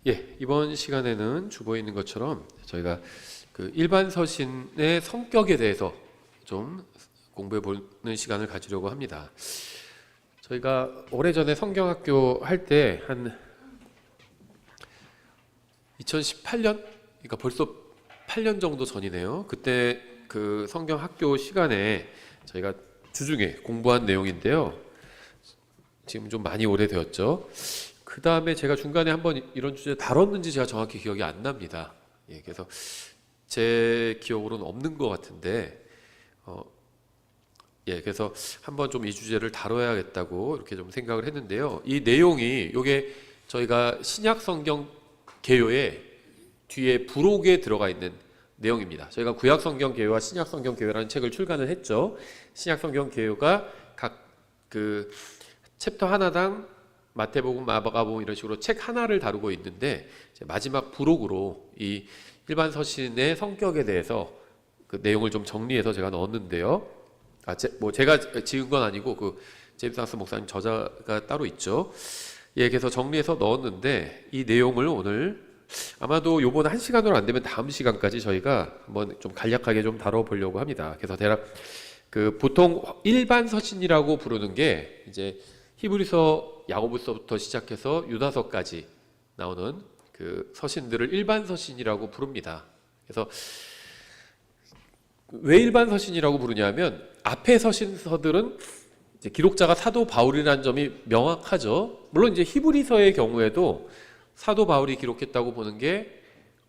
예, 이번 시간에는 주보에 있는 것처럼 저희가 그 일반 서신의 성격에 대해서 좀 공부해 보는 시간을 가지려고 합니다. 저희가 오래전에 성경학교 할 때 한 2018년, 그러니까 벌써 8년 정도 전이네요. 그때 그 성경학교 시간에 저희가 주중에 공부한 내용인데요. 지금 좀 많이 오래되었죠. 그 다음에 제가 중간에 한번 이런 주제 다뤘는지 제가 정확히 기억이 안 납니다. 예, 그래서 제 기억으로는 없는 것 같은데, 그래서 한번 좀 이 주제를 다뤄야겠다고 이렇게 좀 생각을 했는데요. 이 내용이 요게 저희가 신약 성경 개요의 뒤에 부록에 들어가 있는 내용입니다. 저희가 구약 성경 개요와 신약 성경 개요라는 책을 출간을 했죠. 신약 성경 개요가 각 그 챕터 하나당 마태복음, 마가복음 이런 식으로 책 하나를 다루고 있는데, 마지막 부록으로 이 일반 서신의 성격에 대해서 그 내용을 좀 정리해서 제가 넣었는데요. 제가 지은 건 아니고 그 제임스 하스 목사님 저자가 따로 있죠. 예, 그래서 정리해서 넣었는데 이 내용을 오늘 아마도 요번 한 시간으로 안 되면 다음 시간까지 저희가 한번 좀 간략하게 좀 다뤄보려고 합니다. 그래서 대략 그 보통 일반 서신이라고 부르는 게 이제 히브리서, 야고보서부터 시작해서 유다서까지 나오는 그 서신들을 일반 서신이라고 부릅니다. 그래서 왜 일반 서신이라고 부르냐면 앞에 서신서들은 이제 기록자가 사도 바울이라는 점이 명확하죠. 물론 이제 히브리서의 경우에도 사도 바울이 기록했다고 보는 게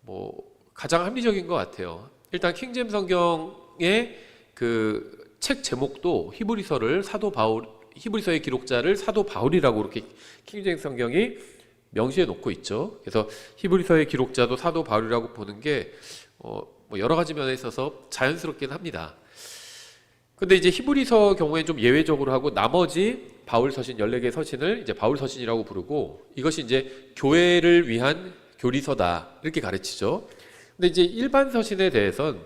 뭐 가장 합리적인 것 같아요. 일단 킹제임스 성경의 그 책 제목도 히브리서의 기록자를 사도 바울이라고 이렇게 킹제임스 성경이 명시해 놓고 있죠. 그래서 히브리서의 기록자도 사도 바울이라고 보는 게 뭐 여러 가지 면에 있어서 자연스럽긴 합니다. 근데 이제 히브리서 경우에 좀 예외적으로 하고 나머지 바울 서신 14개 서신을 이제 바울 서신이라고 부르고, 이것이 이제 교회를 위한 교리서다 이렇게 가르치죠. 근데 이제 일반 서신에 대해서는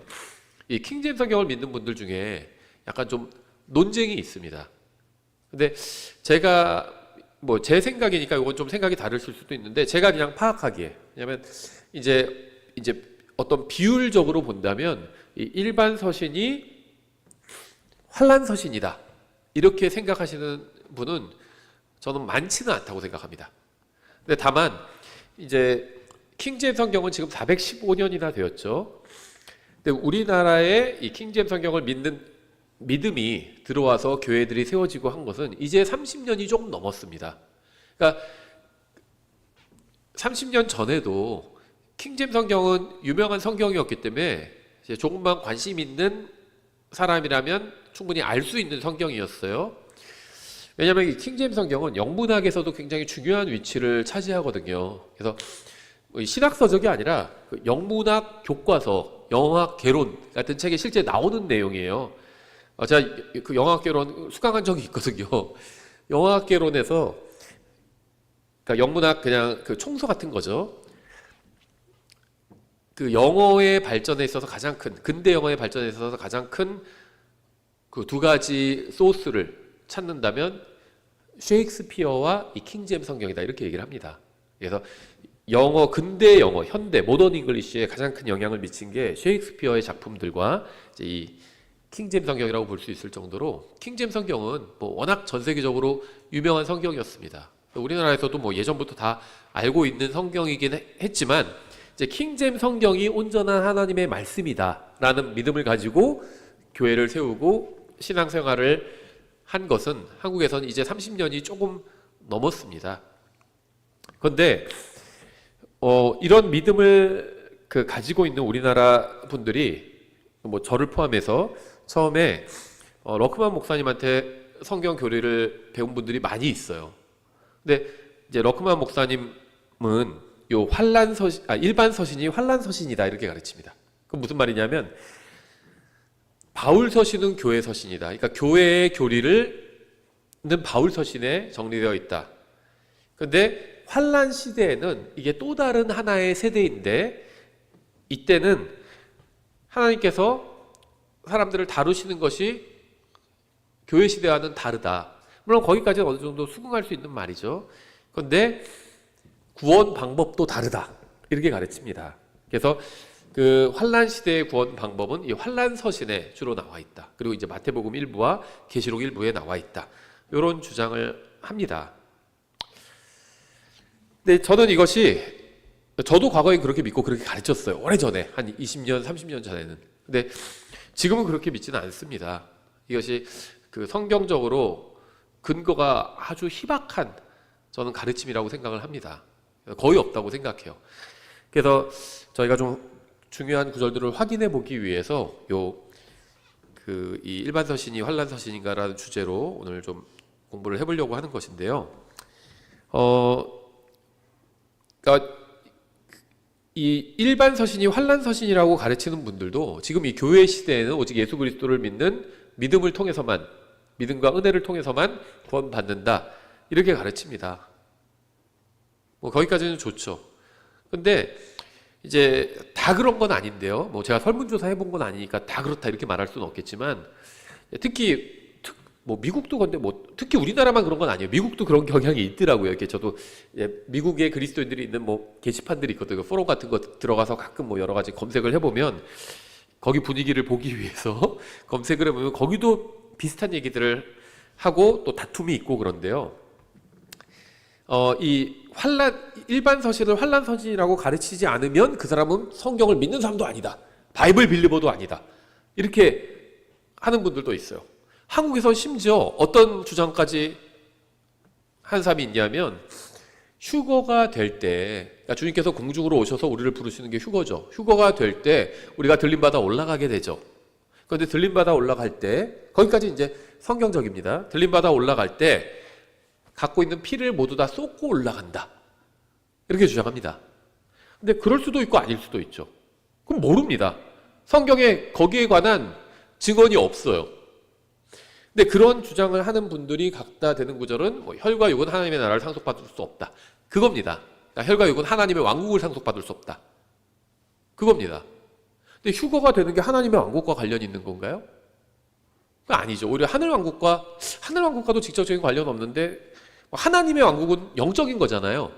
이 킹제임스 성경을 믿는 분들 중에 약간 좀 논쟁이 있습니다. 근데 제가 뭐 제 생각이니까 이건 좀 생각이 다르실 수도 있는데, 제가 그냥 파악하기에, 왜냐면 이제 어떤 비율적으로 본다면 이 일반 서신이 환란 서신이다 이렇게 생각하시는 분은 저는 많지는 않다고 생각합니다. 근데 다만 이제 킹제임스 성경은 지금 415년이나 되었죠. 근데 우리나라에 이 킹제임스 성경을 믿는 믿음이 들어와서 교회들이 세워지고 한 것은 이제 30년이 조금 넘었습니다. 그러니까 30년 전에도 킹제임스 성경은 유명한 성경이었기 때문에 이제 조금만 관심 있는 사람이라면 충분히 알 수 있는 성경이었어요. 왜냐하면 이 킹제임스 성경은 영문학에서도 굉장히 중요한 위치를 차지하거든요. 그래서 신학서적이 아니라 영문학 교과서, 영어학 개론 같은 책에 실제 나오는 내용이에요. 제가 그 영어학개론 수강한 적이 있거든요. 영어학개론에서, 그러니까 영문학 그냥 그 총서 같은 거죠. 그 영어의 발전에 있어서 가장 큰, 근대 영어의 발전에 있어서 가장 큰 그 두 가지 소스를 찾는다면 셰익스피어와 이 킹제임스 성경이다 이렇게 얘기를 합니다. 그래서 영어, 근대 영어, 현대, 모던 잉글리시에 가장 큰 영향을 미친 게 셰익스피어의 작품들과 이제 이 킹제임스 성경이라고 볼 수 있을 정도로, 킹제임스 성경은 뭐 워낙 전 세계적으로 유명한 성경이었습니다. 우리나라에서도 뭐 예전부터 다 알고 있는 성경이긴 했지만, 이제 킹제임스 성경이 온전한 하나님의 말씀이다라는 믿음을 가지고 교회를 세우고 신앙생활을 한 것은 한국에서는 이제 30년이 조금 넘었습니다. 그런데 이런 믿음을 가지고 있는 우리나라 분들이, 뭐 저를 포함해서 처음에 러크만 목사님한테 성경 교리를 배운 분들이 많이 있어요. 근데 이제 러크만 목사님은 요 일반 서신이 환란 서신이다 이렇게 가르칩니다. 그건 무슨 말이냐면, 바울 서신은 교회 서신이다. 그러니까 교회의 교리는 바울 서신에 정리되어 있다. 그런데 환란 시대에는 이게 또 다른 하나의 세대인데, 이때는 하나님께서 사람들을 다루시는 것이 교회 시대와는 다르다. 물론 거기까지는 어느 정도 수긍할 수 있는 말이죠. 그런데 구원 방법도 다르다. 이렇게 가르칩니다. 그래서 그 환란 시대의 구원 방법은 이 환란 서신에 주로 나와 있다. 그리고 이제 마태복음 일부와 계시록 일부에 나와 있다. 이런 주장을 합니다. 근데 저는 이것이 저도 과거에 그렇게 믿고 그렇게 가르쳤어요. 오래전에 한 20년, 30년 전에는. 근데 지금은 그렇게 믿지는 않습니다. 이것이 그 성경적으로 근거가 아주 희박한 저는 가르침이라고 생각을 합니다. 거의 없다고 생각해요. 그래서 저희가 좀 중요한 구절들을 확인해 보기 위해서 이 일반 서신이 환란 서신인가라는 주제로 오늘 좀 공부를 해보려고 하는 것인데요. 그러니까 이 일반 서신이 환란 서신이라고 가르치는 분들도 지금 이 교회 시대에는 오직 예수 그리스도를 믿는 믿음을 통해서만, 믿음과 은혜를 통해서만 구원받는다 이렇게 가르칩니다. 뭐 거기까지는 좋죠. 근데 이제 다 그런 건 아닌데요. 뭐 제가 설문조사 해본 건 아니니까 다 그렇다 이렇게 말할 수는 없겠지만, 특히 뭐 미국도 근데 뭐 특히 우리나라만 그런 건 아니에요. 미국도 그런 경향이 있더라고요. 이렇게 저도 미국의 그리스도인들이 있는 뭐 게시판들이 있거든요. 포럼 같은 거 들어가서 가끔 뭐 여러 가지 검색을 해보면 거기 분위기를 보기 위해서 검색을 해보면 거기도 비슷한 얘기들을 하고 또 다툼이 있고 그런데요. 이 일반 서신을 환란 서신이라고 가르치지 않으면 그 사람은 성경을 믿는 사람도 아니다. 바이블 빌리버도 아니다. 이렇게 하는 분들도 있어요. 한국에서 심지어 어떤 주장까지 한 사람이 있냐면, 휴거가 될 때, 그러니까 주님께서 공중으로 오셔서 우리를 부르시는 게 휴거죠. 휴거가 될 때 우리가 들림받아 올라가게 되죠. 그런데 들림받아 올라갈 때, 거기까지 이제 성경적입니다. 들림받아 올라갈 때 갖고 있는 피를 모두 다 쏟고 올라간다. 이렇게 주장합니다. 근데 그럴 수도 있고 아닐 수도 있죠. 그럼 모릅니다. 성경에 거기에 관한 증언이 없어요. 근데 그런 주장을 하는 분들이 갖다 대는 구절은 뭐 혈과 육은 하나님의 나라를 상속받을 수 없다. 그겁니다. 그러니까 혈과 육은 하나님의 왕국을 상속받을 수 없다. 그겁니다. 근데 휴거가 되는 게 하나님의 왕국과 관련이 있는 건가요? 아니죠. 오히려 하늘왕국과도 직접적인 관련 없는데, 하나님의 왕국은 영적인 거잖아요.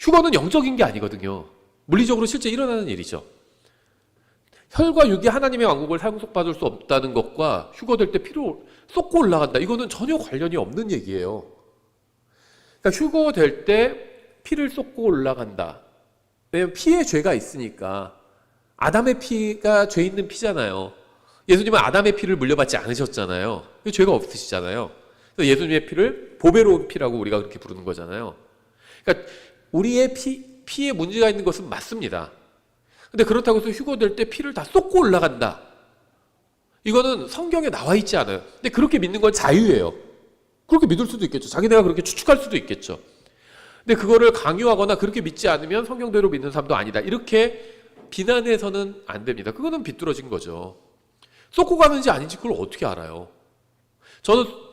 휴거는 영적인 게 아니거든요. 물리적으로 실제 일어나는 일이죠. 혈과 육이 하나님의 왕국을 상속받을 수 없다는 것과 휴거될 때 피를 쏟고 올라간다. 이거는 전혀 관련이 없는 얘기예요. 그러니까 휴거될 때 피를 쏟고 올라간다. 왜냐하면 피에 죄가 있으니까. 아담의 피가 죄 있는 피잖아요. 예수님은 아담의 피를 물려받지 않으셨잖아요. 죄가 없으시잖아요. 그래서 예수님의 피를 보배로운 피라고 우리가 그렇게 부르는 거잖아요. 그러니까 우리의 피에 문제가 있는 것은 맞습니다. 근데 그렇다고 해서 휴거될 때 피를 다 쏟고 올라간다. 이거는 성경에 나와 있지 않아요. 근데 그렇게 믿는 건 자유예요. 그렇게 믿을 수도 있겠죠. 자기네가 그렇게 추측할 수도 있겠죠. 근데 그거를 강요하거나 그렇게 믿지 않으면 성경대로 믿는 사람도 아니다. 이렇게 비난해서는 안 됩니다. 그거는 비뚤어진 거죠. 쏟고 가는지 아닌지 그걸 어떻게 알아요?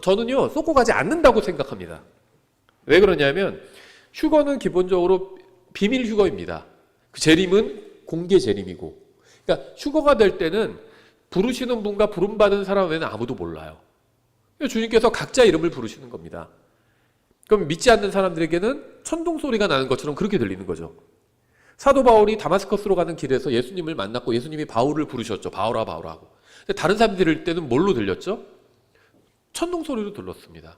저는요, 쏟고 가지 않는다고 생각합니다. 왜 그러냐면, 휴거는 기본적으로 비밀 휴거입니다. 그 재림은 공개 재림이고, 그러니까 휴거가 될 때는 부르시는 분과 부름받은 사람 외에는 아무도 몰라요. 주님께서 각자 이름을 부르시는 겁니다. 그럼 믿지 않는 사람들에게는 천둥 소리가 나는 것처럼 그렇게 들리는 거죠. 사도 바울이 다마스커스로 가는 길에서 예수님을 만났고 예수님이 바울을 부르셨죠. 바울아 바울아 하고. 근데 다른 사람들이 들을 때는 뭘로 들렸죠? 천둥 소리로 들렸습니다.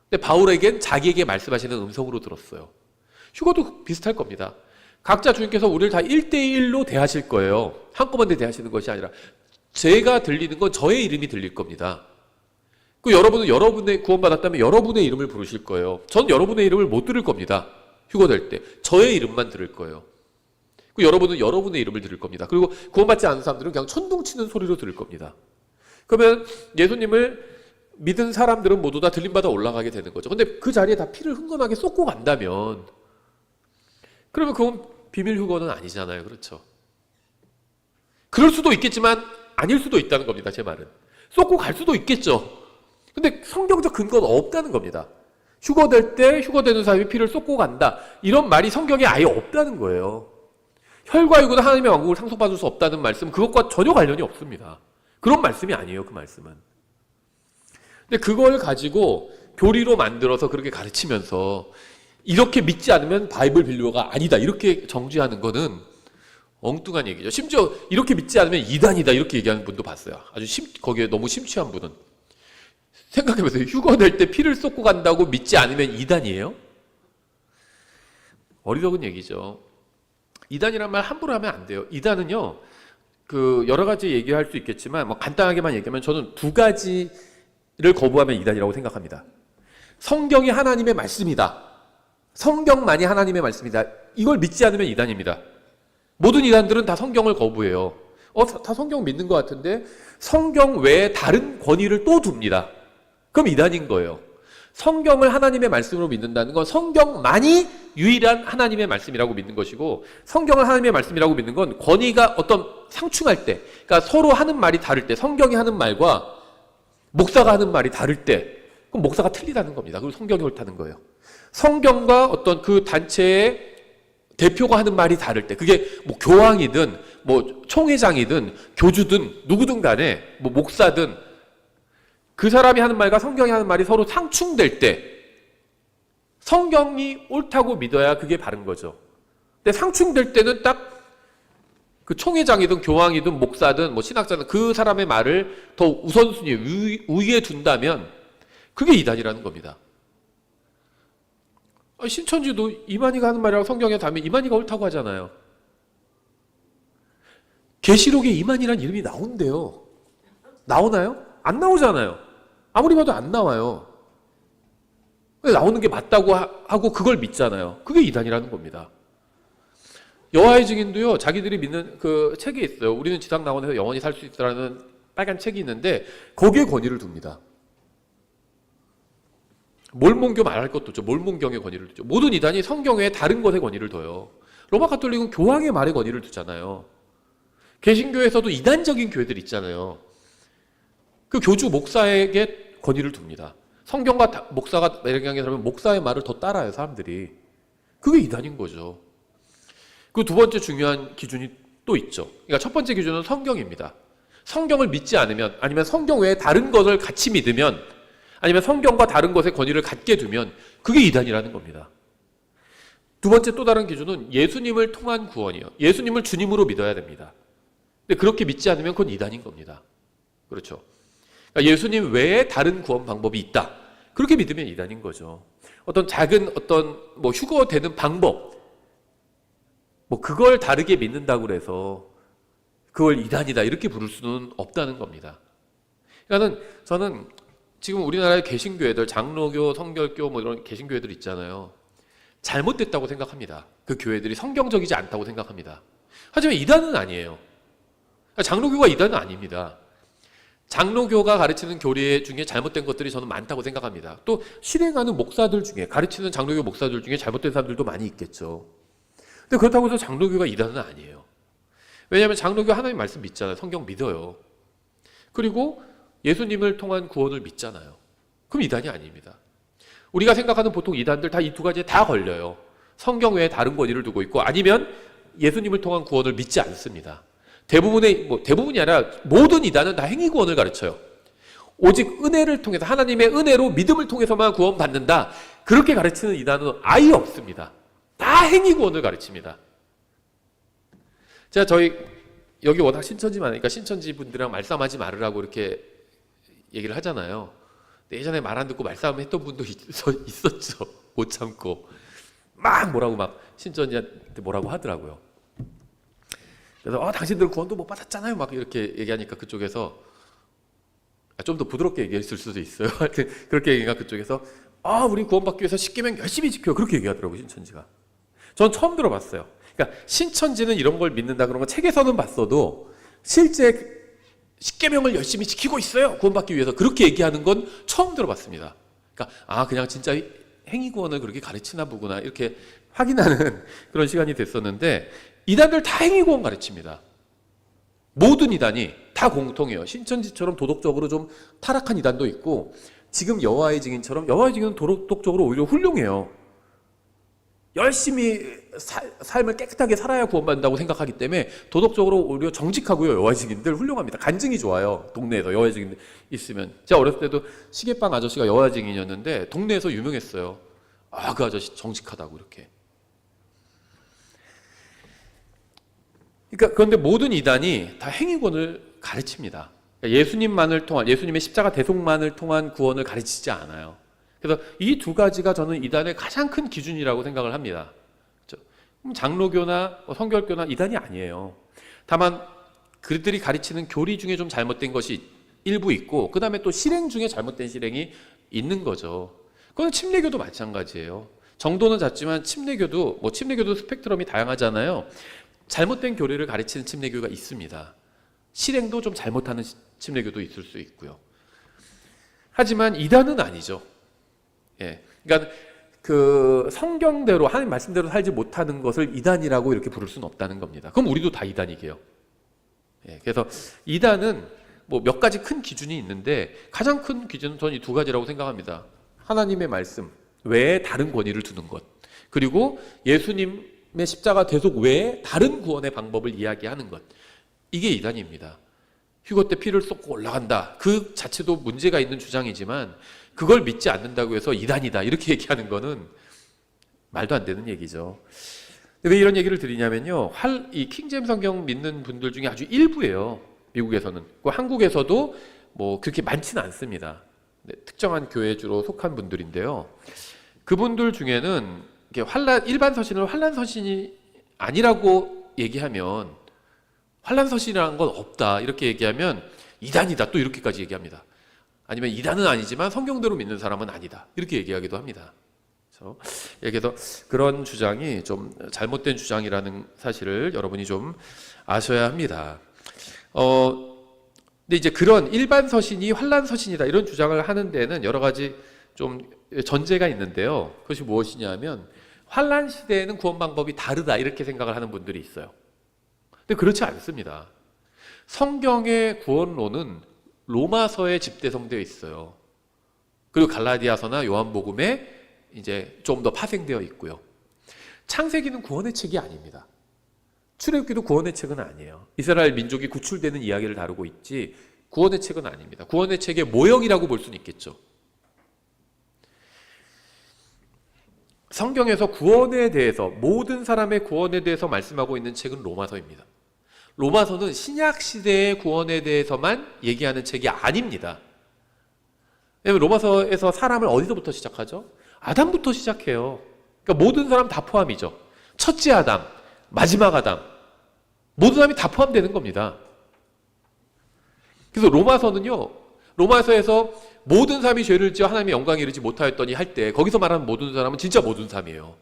근데 바울에겐 자기에게 말씀하시는 음성으로 들었어요. 휴거도 비슷할 겁니다. 각자 주님께서 우리를 다 1대1로 대하실 거예요. 한꺼번에 대하시는 것이 아니라 제가 들리는 건 저의 이름이 들릴 겁니다. 그 여러분은 여러분의 구원받았다면 여러분의 이름을 부르실 거예요. 전 여러분의 이름을 못 들을 겁니다. 휴거될 때. 저의 이름만 들을 거예요. 그 여러분은 여러분의 이름을 들을 겁니다. 그리고 구원받지 않은 사람들은 그냥 천둥 치는 소리로 들을 겁니다. 그러면 예수님을 믿은 사람들은 모두 다 들림받아 올라가게 되는 거죠. 근데 그 자리에 다 피를 흥건하게 쏟고 간다면, 그러면 그건 비밀 휴거는 아니잖아요. 그렇죠? 그럴 수도 있겠지만 아닐 수도 있다는 겁니다. 제 말은. 쏟고 갈 수도 있겠죠. 근데 성경적 근거는 없다는 겁니다. 휴거될 때 휴거되는 사람이 피를 쏟고 간다. 이런 말이 성경에 아예 없다는 거예요. 혈과 육은 하나님의 왕국을 상속받을 수 없다는 말씀, 그것과 전혀 관련이 없습니다. 그런 말씀이 아니에요. 그 말씀은. 근데 그걸 가지고 교리로 만들어서 그렇게 가르치면서 이렇게 믿지 않으면 바이블 빌리버가 아니다 이렇게 정지하는 거는 엉뚱한 얘기죠. 심지어 이렇게 믿지 않으면 이단이다 이렇게 얘기하는 분도 봤어요. 거기에 너무 심취한 분은. 생각해보세요. 휴거 낼 때 피를 쏟고 간다고 믿지 않으면 이단이에요? 어리석은 얘기죠. 이단이란 말 함부로 하면 안 돼요. 이단은요, 여러 가지 얘기할 수 있겠지만, 뭐 간단하게만 얘기하면 저는 두 가지를 거부하면 이단이라고 생각합니다. 성경이 하나님의 말씀이다. 성경만이 하나님의 말씀이다. 이걸 믿지 않으면 이단입니다. 모든 이단들은 다 성경을 거부해요. 다 성경 믿는 것 같은데 성경 외에 다른 권위를 또 둡니다. 그럼 이단인 거예요. 성경을 하나님의 말씀으로 믿는다는 건 성경만이 유일한 하나님의 말씀이라고 믿는 것이고, 성경을 하나님의 말씀이라고 믿는 건 권위가 어떤 상충할 때, 그러니까 서로 하는 말이 다를 때, 성경이 하는 말과 목사가 하는 말이 다를 때, 그럼 목사가 틀리다는 겁니다. 그리고 성경이 옳다는 거예요. 성경과 어떤 그 단체의 대표가 하는 말이 다를 때, 그게 뭐 교황이든 뭐 총회장이든 교주든 누구든 간에 뭐 목사든 그 사람이 하는 말과 성경이 하는 말이 서로 상충될 때 성경이 옳다고 믿어야 그게 바른 거죠. 근데 상충될 때는 딱 그 총회장이든 교황이든 목사든 뭐 신학자든 그 사람의 말을 더 우선순위 우위에 둔다면 그게 이단이라는 겁니다. 신천지도 이만희가 하는 말이랑 성경에 닿으면 이만희가 옳다고 하잖아요. 계시록에 이만희라는 이름이 나온대요. 나오나요? 안 나오잖아요. 아무리 봐도 안 나와요. 나오는 게 맞다고 하고 그걸 믿잖아요. 그게 이단이라는 겁니다. 여호와의 증인도요, 자기들이 믿는 그 책이 있어요. 우리는 지상 낙원에서 영원히 살 수 있다라는 빨간 책이 있는데 거기에 권위를 둡니다. 몰몬교 말할 것도 없죠. 몰몬경의 권위를 두죠. 모든 이단이 성경 외에 다른 것에 권위를 둬요. 로마 가톨릭은 교황의 말에 권위를 두잖아요. 개신교에서도 이단적인 교회들 있잖아요. 그 교주 목사에게 권위를 둡니다. 성경과 목사가 매력하게 들으면 목사의 말을 더 따라요, 사람들이. 그게 이단인 거죠. 그 두 번째 중요한 기준이 또 있죠. 그러니까 첫 번째 기준은 성경입니다. 성경을 믿지 않으면, 아니면 성경 외에 다른 것을 같이 믿으면, 아니면 성경과 다른 것의 권위를 갖게 두면 그게 이단이라는 겁니다. 두 번째 또 다른 기준은 예수님을 통한 구원이에요. 예수님을 주님으로 믿어야 됩니다. 근데 그렇게 믿지 않으면 그건 이단인 겁니다. 그렇죠. 그러니까 예수님 외에 다른 구원 방법이 있다. 그렇게 믿으면 이단인 거죠. 어떤 작은 뭐 휴거되는 방법, 뭐 그걸 다르게 믿는다고 해서 그걸 이단이다 이렇게 부를 수는 없다는 겁니다. 그러니까 저는 지금 우리나라의 개신교회들, 장로교, 성결교 뭐 이런 개신교회들 있잖아요. 잘못됐다고 생각합니다. 그 교회들이 성경적이지 않다고 생각합니다. 하지만 이단은 아니에요. 장로교가 이단은 아닙니다. 장로교가 가르치는 교리 중에 잘못된 것들이 저는 많다고 생각합니다. 또 실행하는 목사들 중에, 가르치는 장로교 목사들 중에 잘못된 사람들도 많이 있겠죠. 근데 그렇다고 해서 장로교가 이단은 아니에요. 왜냐하면 장로교 하나님 말씀 믿잖아요. 성경 믿어요. 그리고 예수님을 통한 구원을 믿잖아요. 그럼 이단이 아닙니다. 우리가 생각하는 보통 이단들 다 이 두 가지에 다 걸려요. 성경 외에 다른 권위를 두고 있고, 아니면 예수님을 통한 구원을 믿지 않습니다. 대부분이 아니라 모든 이단은 다 행위구원을 가르쳐요. 오직 은혜를 통해서, 하나님의 은혜로 믿음을 통해서만 구원받는다. 그렇게 가르치는 이단은 아예 없습니다. 다 행위구원을 가르칩니다. 제가 여기 워낙 신천지 많으니까 신천지 분들이랑 말싸움하지 말으라고 이렇게 얘기를 하잖아요. 근데 예전에 말 안 듣고 말싸움 했던 분도 있었죠. 못 참고 막 신천지한테 뭐라고 하더라고요. 그래서 당신들 구원도 못 받았잖아요. 막 이렇게 얘기하니까 그쪽에서 좀 더 부드럽게 얘기했을 수도 있어요. 그렇게 얘기가 그쪽에서 우리 구원받기 위해서 십계명 열심히 지켜요. 그렇게 얘기하더라고요, 신천지가. 전 처음 들어봤어요. 그러니까 신천지는 이런 걸 믿는다 그런 건 책에서는 봤어도 실제 십계명을 열심히 지키고 있어요. 구원받기 위해서. 그렇게 얘기하는 건 처음 들어봤습니다. 그러니까 그냥 진짜 행위구원을 그렇게 가르치나 보구나 이렇게 확인하는 그런 시간이 됐었는데, 이단들 다 행위구원 가르칩니다. 모든 이단이 다 공통해요. 신천지처럼 도덕적으로 좀 타락한 이단도 있고, 지금 여호와의 증인처럼, 여호와의 증인은 도덕적으로 오히려 훌륭해요. 열심히 삶을 깨끗하게 살아야 구원받는다고 생각하기 때문에 도덕적으로 오히려 정직하고요. 여호와의 증인들 훌륭합니다. 간증이 좋아요. 동네에서 여호와의 증인 있으면. 제가 어렸을 때도 시계빵 아저씨가 여호와의 증인이었는데 동네에서 유명했어요. 아, 그 아저씨 정직하다고 이렇게. 그러니까 그런데 모든 이단이 다 행위권을 가르칩니다. 그러니까 예수님의 십자가 대속만을 통한 구원을 가르치지 않아요. 그래서 이 두 가지가 저는 이단의 가장 큰 기준이라고 생각을 합니다. 장로교나 성결교나 이단이 아니에요. 다만 그들이 가르치는 교리 중에 좀 잘못된 것이 일부 있고, 그 다음에 또 실행 중에 잘못된 실행이 있는 거죠. 그건 침례교도 마찬가지예요. 정도는 작지만 침례교도 스펙트럼이 다양하잖아요. 잘못된 교리를 가르치는 침례교가 있습니다. 실행도 좀 잘못하는 침례교도 있을 수 있고요. 하지만 이단은 아니죠. 예, 그러니까 그 성경대로 하나님 말씀대로 살지 못하는 것을 이단이라고 이렇게 부를 수는 없다는 겁니다. 그럼 우리도 다 이단이게요. 예, 그래서 이단은 뭐 몇 가지 큰 기준이 있는데 가장 큰 기준은 저는 이 두 가지라고 생각합니다. 하나님의 말씀 외에 다른 권위를 두는 것, 그리고 예수님의 십자가 대속 외에 다른 구원의 방법을 이야기하는 것, 이게 이단입니다. 휴거 때 피를 쏟고 올라간다, 그 자체도 문제가 있는 주장이지만 그걸 믿지 않는다고 해서 이단이다 이렇게 얘기하는 거는 말도 안 되는 얘기죠. 왜 이런 얘기를 드리냐면요, 이 킹제임 성경 믿는 분들 중에 아주 일부예요. 미국에서는. 한국에서도 뭐 그렇게 많지는 않습니다. 특정한 교회주로 속한 분들인데요. 그분들 중에는 일반 서신을 환란 서신이 아니라고 얘기하면, 환란 서신이라는 건 없다 이렇게 얘기하면 이단이다 또 이렇게까지 얘기합니다. 아니면 이단은 아니지만 성경대로 믿는 사람은 아니다 이렇게 얘기하기도 합니다. 그래서 그런 주장이 좀 잘못된 주장이라는 사실을 여러분이 좀 아셔야 합니다. 근데 이제 그런 일반 서신이 환란 서신이다 이런 주장을 하는 데는 여러 가지 좀 전제가 있는데요. 그것이 무엇이냐면 환란 시대에는 구원 방법이 다르다 이렇게 생각을 하는 분들이 있어요. 근데 그렇지 않습니다. 성경의 구원론은 로마서에 집대성되어 있어요. 그리고 갈라디아서나 요한복음에 이제 좀 더 파생되어 있고요. 창세기는 구원의 책이 아닙니다. 출애굽기도 구원의 책은 아니에요. 이스라엘 민족이 구출되는 이야기를 다루고 있지 구원의 책은 아닙니다. 구원의 책의 모형이라고 볼 수는 있겠죠. 성경에서 구원에 대해서, 모든 사람의 구원에 대해서 말씀하고 있는 책은 로마서입니다. 로마서는 신약 시대의 구원에 대해서만 얘기하는 책이 아닙니다. 왜냐하면 로마서에서 사람을 어디서부터 시작하죠? 아담부터 시작해요. 그러니까 모든 사람 다 포함이죠. 첫째 아담, 마지막 아담, 모든 사람이 다 포함되는 겁니다. 그래서 로마서에서 모든 사람이 죄를 지어 하나님의 영광에 이르지 못하였더니 할 때 거기서 말하는 모든 사람은 진짜 모든 사람이에요.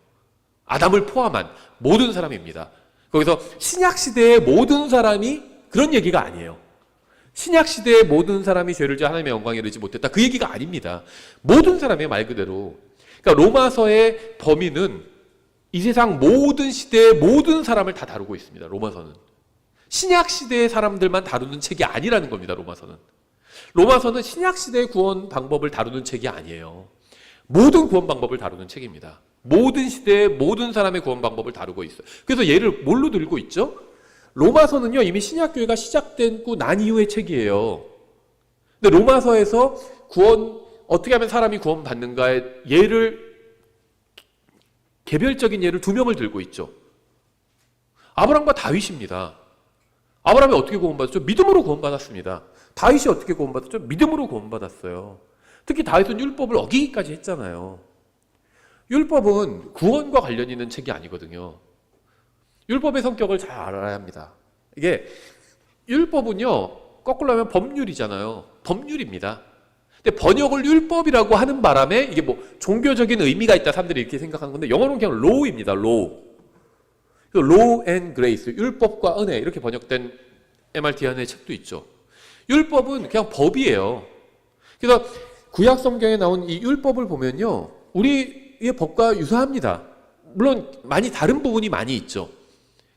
아담을 포함한 모든 사람입니다. 거기서 신약시대의 모든 사람이 그런 얘기가 아니에요. 신약시대의 모든 사람이 죄를 지어 하나님의 영광에 이르지 못했다 그 얘기가 아닙니다. 모든 사람의 말 그대로. 그러니까 로마서의 범위는 이 세상 모든 시대의 모든 사람을 다 다루고 있습니다. 로마서는. 신약시대의 사람들만 다루는 책이 아니라는 겁니다. 로마서는 신약시대의 구원 방법을 다루는 책이 아니에요. 모든 구원 방법을 다루는 책입니다. 모든 시대의 모든 사람의 구원 방법을 다루고 있어요. 그래서 얘를 뭘로 들고 있죠? 로마서는요, 이미 신약교회가 시작되고 난 이후의 책이에요. 근데 로마서에서 어떻게 하면 사람이 구원받는가의 개별적인 예를 두 명을 들고 있죠. 아브라함과 다윗입니다. 아브라함이 어떻게 구원받았죠? 믿음으로 구원받았습니다. 다윗이 어떻게 구원받았죠? 믿음으로 구원받았어요. 특히 다윗은 율법을 어기기까지 했잖아요. 율법은 구원과 관련 있는 책이 아니거든요. 율법의 성격을 잘 알아야 합니다. 이게 율법은요, 거꾸로 하면 법률이잖아요. 법률입니다. 근데 번역을 율법이라고 하는 바람에 이게 뭐 종교적인 의미가 있다 사람들이 이렇게 생각하는 건데, 영어로는 그냥 law입니다. law and grace, 율법과 은혜 이렇게 번역된 MRT 안에 책도 있죠. 율법은 그냥 법이에요. 그래서 구약 성경에 나온 이 율법을 보면요, 우리의 법과 유사합니다. 물론 많이 다른 부분이 많이 있죠.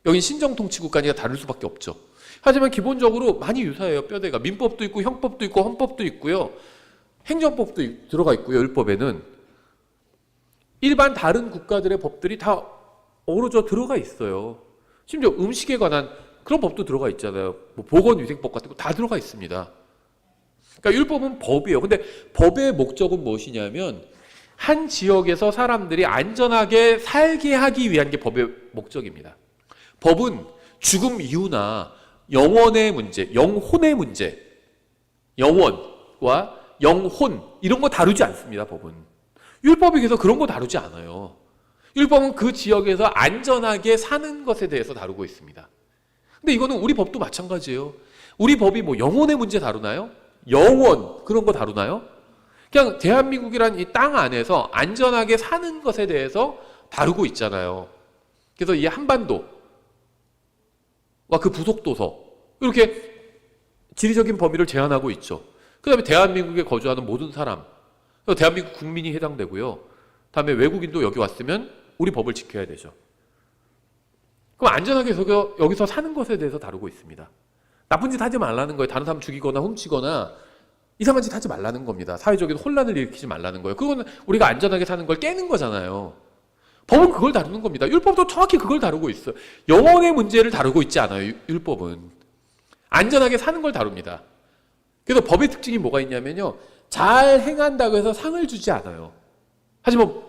여긴 신정통치국가니까 다를 수밖에 없죠. 하지만 기본적으로 많이 유사해요. 뼈대가. 민법도 있고 형법도 있고 헌법도 있고요. 행정법도 들어가 있고요. 율법에는 일반 다른 국가들의 법들이 다 어우러져 들어가 있어요. 심지어 음식에 관한 그런 법도 들어가 있잖아요. 뭐 보건위생법 같은 거 다 들어가 있습니다. 그러니까 율법은 법이에요. 근데 법의 목적은 무엇이냐면 한 지역에서 사람들이 안전하게 살게 하기 위한 게 법의 목적입니다. 법은 죽음 이유나 영혼의 문제, 영혼의 문제, 영혼과 영혼 이런 거 다루지 않습니다. 법은. 율법에 대해서 그런 거 다루지 않아요. 율법은 그 지역에서 안전하게 사는 것에 대해서 다루고 있습니다. 근데 이거는 우리 법도 마찬가지예요. 우리 법이 뭐 영혼의 문제 다루나요? 영혼 그런 거 다루나요? 그냥 대한민국이란 이 땅 안에서 안전하게 사는 것에 대해서 다루고 있잖아요. 그래서 이 한반도와 그 부속도서 이렇게 지리적인 범위를 제한하고 있죠. 그 다음에 대한민국에 거주하는 모든 사람, 대한민국 국민이 해당되고요. 다음에 외국인도 여기 왔으면 우리 법을 지켜야 되죠. 그럼 안전하게 여기서 사는 것에 대해서 다루고 있습니다. 나쁜 짓 하지 말라는 거예요. 다른 사람 죽이거나 훔치거나 이상한 짓 하지 말라는 겁니다. 사회적인 혼란을 일으키지 말라는 거예요. 그건 우리가 안전하게 사는 걸 깨는 거잖아요. 법은 그걸 다루는 겁니다. 율법도 정확히 그걸 다루고 있어요. 영혼의 문제를 다루고 있지 않아요. 율법은. 안전하게 사는 걸 다룹니다. 그래서 법의 특징이 뭐가 있냐면요. 잘 행한다고 해서 상을 주지 않아요. 하지만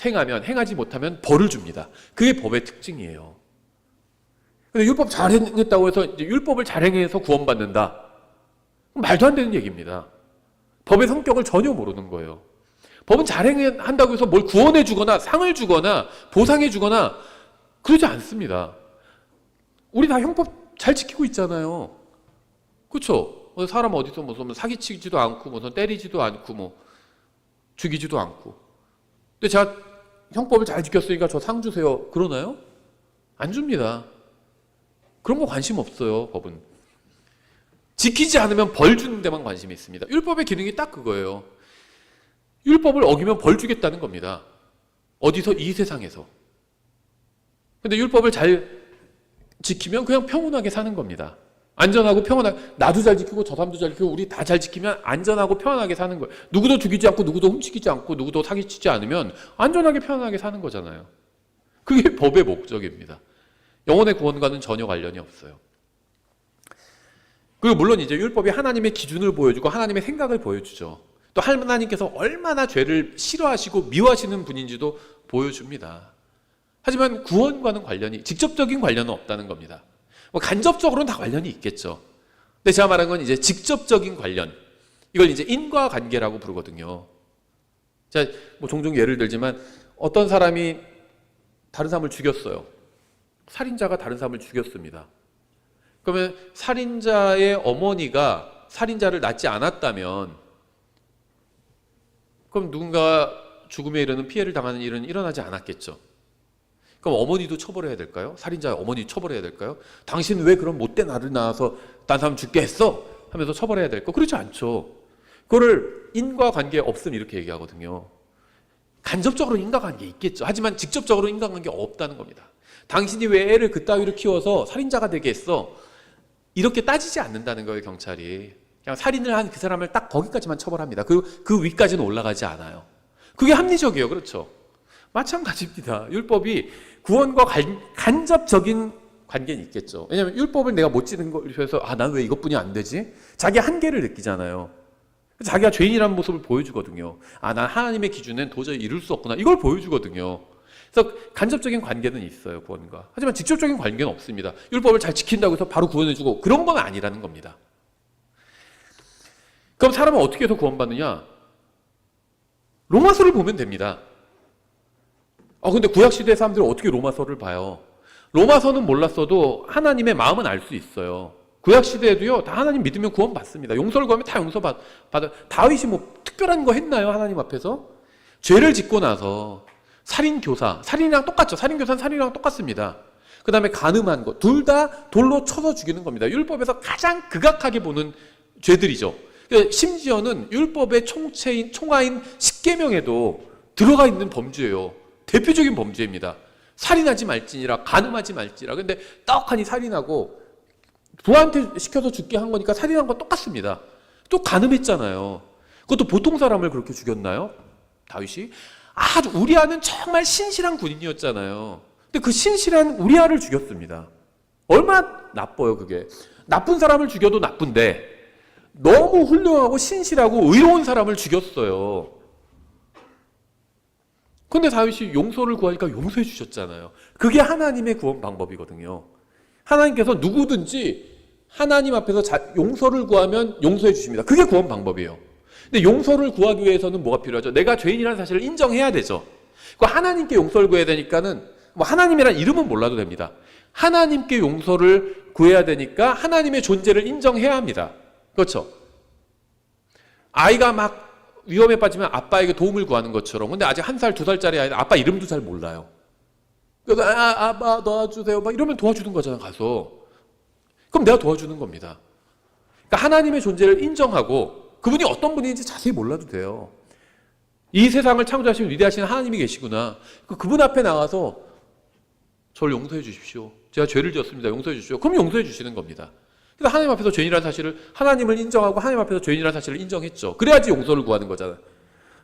행하지 못하면 벌을 줍니다. 그게 법의 특징이에요. 근데 율법 잘 행했다고 해서 이제 율법을 잘 행해서 구원받는다. 말도 안 되는 얘기입니다. 법의 성격을 전혀 모르는 거예요. 법은 잘 행한다고 해서 뭘 구원해 주거나 상을 주거나 보상해 주거나 그러지 않습니다. 우리 다 형법 잘 지키고 있잖아요. 그렇죠? 사람 어디서 무슨 사기치지도 않고 무슨 때리지도 않고 뭐 죽이지도 않고. 근데 제가 형법을 잘 지켰으니까 저 상 주세요. 그러나요? 안 줍니다. 그런 거 관심 없어요. 법은. 지키지 않으면 벌 주는 데만 관심이 있습니다. 율법의 기능이 딱 그거예요. 율법을 어기면 벌 주겠다는 겁니다. 어디서? 이 세상에서. 근데 율법을 잘 지키면 그냥 평온하게 사는 겁니다. 안전하고 평온하게, 나도 잘 지키고 저 사람도 잘 지키고 우리 다 잘 지키면 안전하고 평온하게 사는 거예요. 누구도 죽이지 않고 누구도 훔치지 않고 누구도 사기치지 않으면 안전하게 평온하게 사는 거잖아요. 그게 법의 목적입니다. 영혼의 구원과는 전혀 관련이 없어요. 그리고 물론 이제 율법이 하나님의 기준을 보여주고 하나님의 생각을 보여주죠. 또 하나님께서 얼마나 죄를 싫어하시고 미워하시는 분인지도 보여줍니다. 하지만 구원과는 직접적인 관련은 없다는 겁니다. 뭐 간접적으로는 다 관련이 있겠죠. 근데 제가 말한 건 이제 직접적인 관련. 이걸 이제 인과관계라고 부르거든요. 제가 뭐 종종 예를 들지만 어떤 사람이 다른 사람을 죽였어요. 살인자가 다른 사람을 죽였습니다. 그러면 살인자의 어머니가 살인자를 낳지 않았다면 그럼 누군가 죽음에 이르는 피해를 당하는 일은 일어나지 않았겠죠. 그럼 어머니도 처벌해야 될까요? 살인자의 어머니 처벌해야 될까요? 당신 왜 그런 못된 아들 낳아서 딴 사람 죽게 했어? 하면서 처벌해야 될까? 그렇지 않죠. 그거를 인과관계 없음 이렇게 얘기하거든요. 간접적으로 인과관계 있겠죠. 하지만 직접적으로 인과관계 없다는 겁니다. 당신이 왜 애를 그따위로 키워서 살인자가 되게 했어? 이렇게 따지지 않는다는 거예요, 경찰이. 그냥 살인을 한 그 사람을 딱 거기까지만 처벌합니다. 그리고 그 위까지는 올라가지 않아요. 그게 합리적이에요. 그렇죠? 마찬가지입니다. 율법이 구원과 간접적인 관계는 있겠죠. 왜냐하면 율법을 내가 못 지는 걸 위해서 난 왜 이것뿐이 안 되지? 자기 한계를 느끼잖아요. 자기가 죄인이라는 모습을 보여주거든요. 난 하나님의 기준엔 도저히 이룰 수 없구나. 이걸 보여주거든요. 그래서 간접적인 관계는 있어요, 구원과. 하지만 직접적인 관계는 없습니다. 율법을 잘 지킨다고 해서 바로 구원해주고 그런 건 아니라는 겁니다. 그럼 사람은 어떻게 해서 구원받느냐? 로마서를 보면 됩니다. 근데 구약시대 사람들은 어떻게 로마서를 봐요? 로마서는 몰랐어도 하나님의 마음은 알 수 있어요. 구약시대에도요, 다 하나님 믿으면 구원받습니다. 용서를 구하면 다 용서받아. 다윗이 뭐 특별한 거 했나요? 하나님 앞에서? 죄를 짓고 나서 살인교사, 살인이랑 똑같죠. 살인교사는 살인이랑 똑같습니다. 그 다음에 간음한 거, 둘 다 돌로 쳐서 죽이는 겁니다. 율법에서 가장 극악하게 보는 죄들이죠. 심지어는 율법의 총하인 10계명에도 들어가 있는 범죄예요. 대표적인 범죄입니다. 살인하지 말지니라, 간음하지 말지라. 근데 떡하니 살인하고 부하한테 시켜서 죽게 한 거니까 살인한 건 똑같습니다. 또 간음했잖아요. 그것도 보통 사람을 그렇게 죽였나요? 다윗이? 아주 우리아는 정말 신실한 군인이었잖아요. 근데 그 신실한 우리아를 죽였습니다. 얼마나 나빠요, 그게. 나쁜 사람을 죽여도 나쁜데 너무 훌륭하고 신실하고 의로운 사람을 죽였어요. 근데 다윗이 용서를 구하니까 용서해 주셨잖아요. 그게 하나님의 구원 방법이거든요. 하나님께서 누구든지 하나님 앞에서 용서를 구하면 용서해 주십니다. 그게 구원 방법이에요. 근데 용서를 구하기 위해서는 뭐가 필요하죠? 내가 죄인이라는 사실을 인정해야 되죠. 그 하나님께 용서를 구해야 되니까는 뭐 하나님이란 이름은 몰라도 됩니다. 하나님께 용서를 구해야 되니까 하나님의 존재를 인정해야 합니다. 그렇죠? 아이가 막 위험에 빠지면 아빠에게 도움을 구하는 것처럼. 근데 아직 1살, 2살짜리 아이는 아빠 이름도 잘 몰라요. 그래서 아빠 도와주세요 막 이러면 도와주는 거잖아 가서. 그럼 내가 도와주는 겁니다. 그러니까 하나님의 존재를 인정하고 그분이 어떤 분인지 자세히 몰라도 돼요. 이 세상을 창조하신 위대하신 하나님이 계시구나. 그분 앞에 나가서 저를 용서해 주십시오. 제가 죄를 지었습니다. 용서해 주십시오. 그럼 용서해 주시는 겁니다. 그래서 하나님 앞에서 죄인이라는 사실을 하나님을 인정하고 하나님 앞에서 죄인이라는 사실을 인정했죠. 그래야지 용서를 구하는 거잖아요.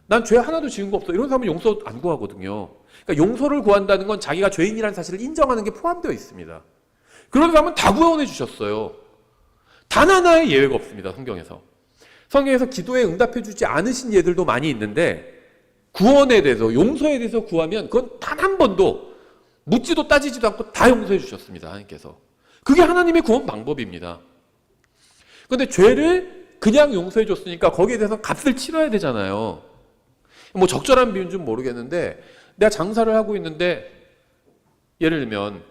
난 죄 하나도 지은 거 없어. 이런 사람은 용서 안 구하거든요. 그러니까 용서를 구한다는 건 자기가 죄인이라는 사실을 인정하는 게 포함되어 있습니다. 그런 사람은 다 구원해 주셨어요. 단 하나의 예외가 없습니다. 성경에서. 성경에서 기도에 응답해 주지 않으신 예들도 많이 있는데 구원에 대해서 용서에 대해서 구하면 그건 단 한 번도 묻지도 따지지도 않고 다 용서해 주셨습니다. 하나님께서. 그게 하나님의 구원 방법입니다. 그런데 죄를 그냥 용서해 줬으니까 거기에 대해서 값을 치러야 되잖아요. 뭐 적절한 비유인지는 모르겠는데 내가 장사를 하고 있는데 예를 들면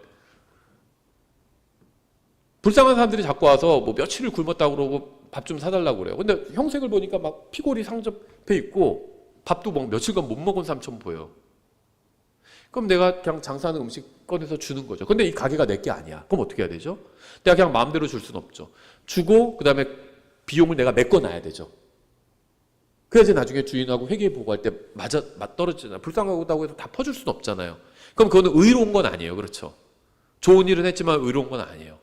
불쌍한 사람들이 자꾸 와서 뭐 며칠을 굶었다고 그러고 밥 좀 사달라고 그래요. 근데 형색을 보니까 막 피골이 상접해 있고 밥도 뭐 며칠간 못 먹은 사람처럼 보여요. 그럼 내가 그냥 장사하는 음식 꺼내서 주는 거죠. 근데 이 가게가 내 게 아니야. 그럼 어떻게 해야 되죠? 내가 그냥 마음대로 줄 수는 없죠. 주고 그다음에 비용을 내가 메꿔놔야 되죠. 그래야지 나중에 주인하고 회계 보고할 때 맞떨어지잖아요. 불쌍하다고 해서 다 퍼줄 수는 없잖아요. 그럼 그거는 의로운 건 아니에요. 그렇죠? 좋은 일은 했지만 의로운 건 아니에요.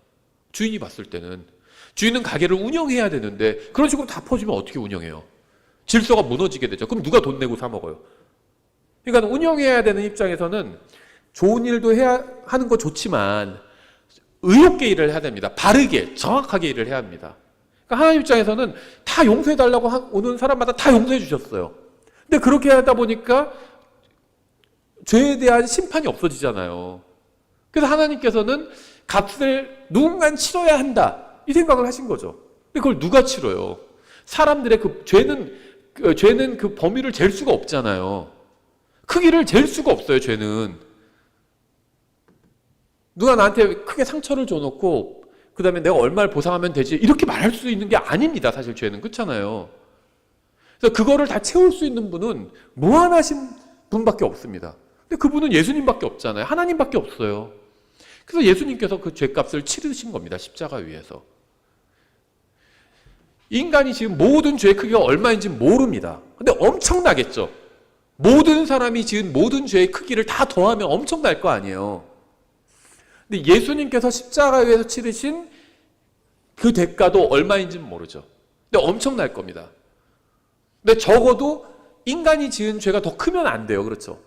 주인이 봤을 때는. 주인은 가게를 운영해야 되는데 그런 식으로 다 퍼주면 어떻게 운영해요? 질서가 무너지게 되죠. 그럼 누가 돈 내고 사 먹어요? 그러니까 운영해야 되는 입장에서는 좋은 일도 해야 하는 거 좋지만 의롭게 일을 해야 됩니다. 바르게 정확하게 일을 해야 합니다. 그러니까 하나님 입장에서는 다 용서해달라고 오는 사람마다 다 용서해 주셨어요. 근데 그렇게 하다 보니까 죄에 대한 심판이 없어지잖아요. 그래서 하나님께서는 값을 누군가 치러야 한다 이 생각을 하신 거죠. 근데 그걸 누가 치러요? 사람들의 죄는 그 범위를 잴 수가 없잖아요. 크기를 잴 수가 없어요. 죄는 누가 나한테 크게 상처를 줘놓고 그 다음에 내가 얼마를 보상하면 되지 이렇게 말할 수 있는 게 아닙니다. 사실 죄는. 그렇잖아요. 그래서 그거를 다 채울 수 있는 분은 무한하신 분밖에 없습니다. 근데 그분은 예수님밖에 없잖아요. 하나님밖에 없어요. 그래서 예수님께서 그 죄값을 치르신 겁니다. 십자가 위에서. 인간이 지금 모든 죄의 크기가 얼마인지 모릅니다. 근데 엄청나겠죠. 모든 사람이 지은 모든 죄의 크기를 다 더하면 엄청날 거 아니에요. 근데 예수님께서 십자가 위에서 치르신 그 대가도 얼마인지는 모르죠. 근데 엄청날 겁니다. 근데 적어도 인간이 지은 죄가 더 크면 안 돼요. 그렇죠?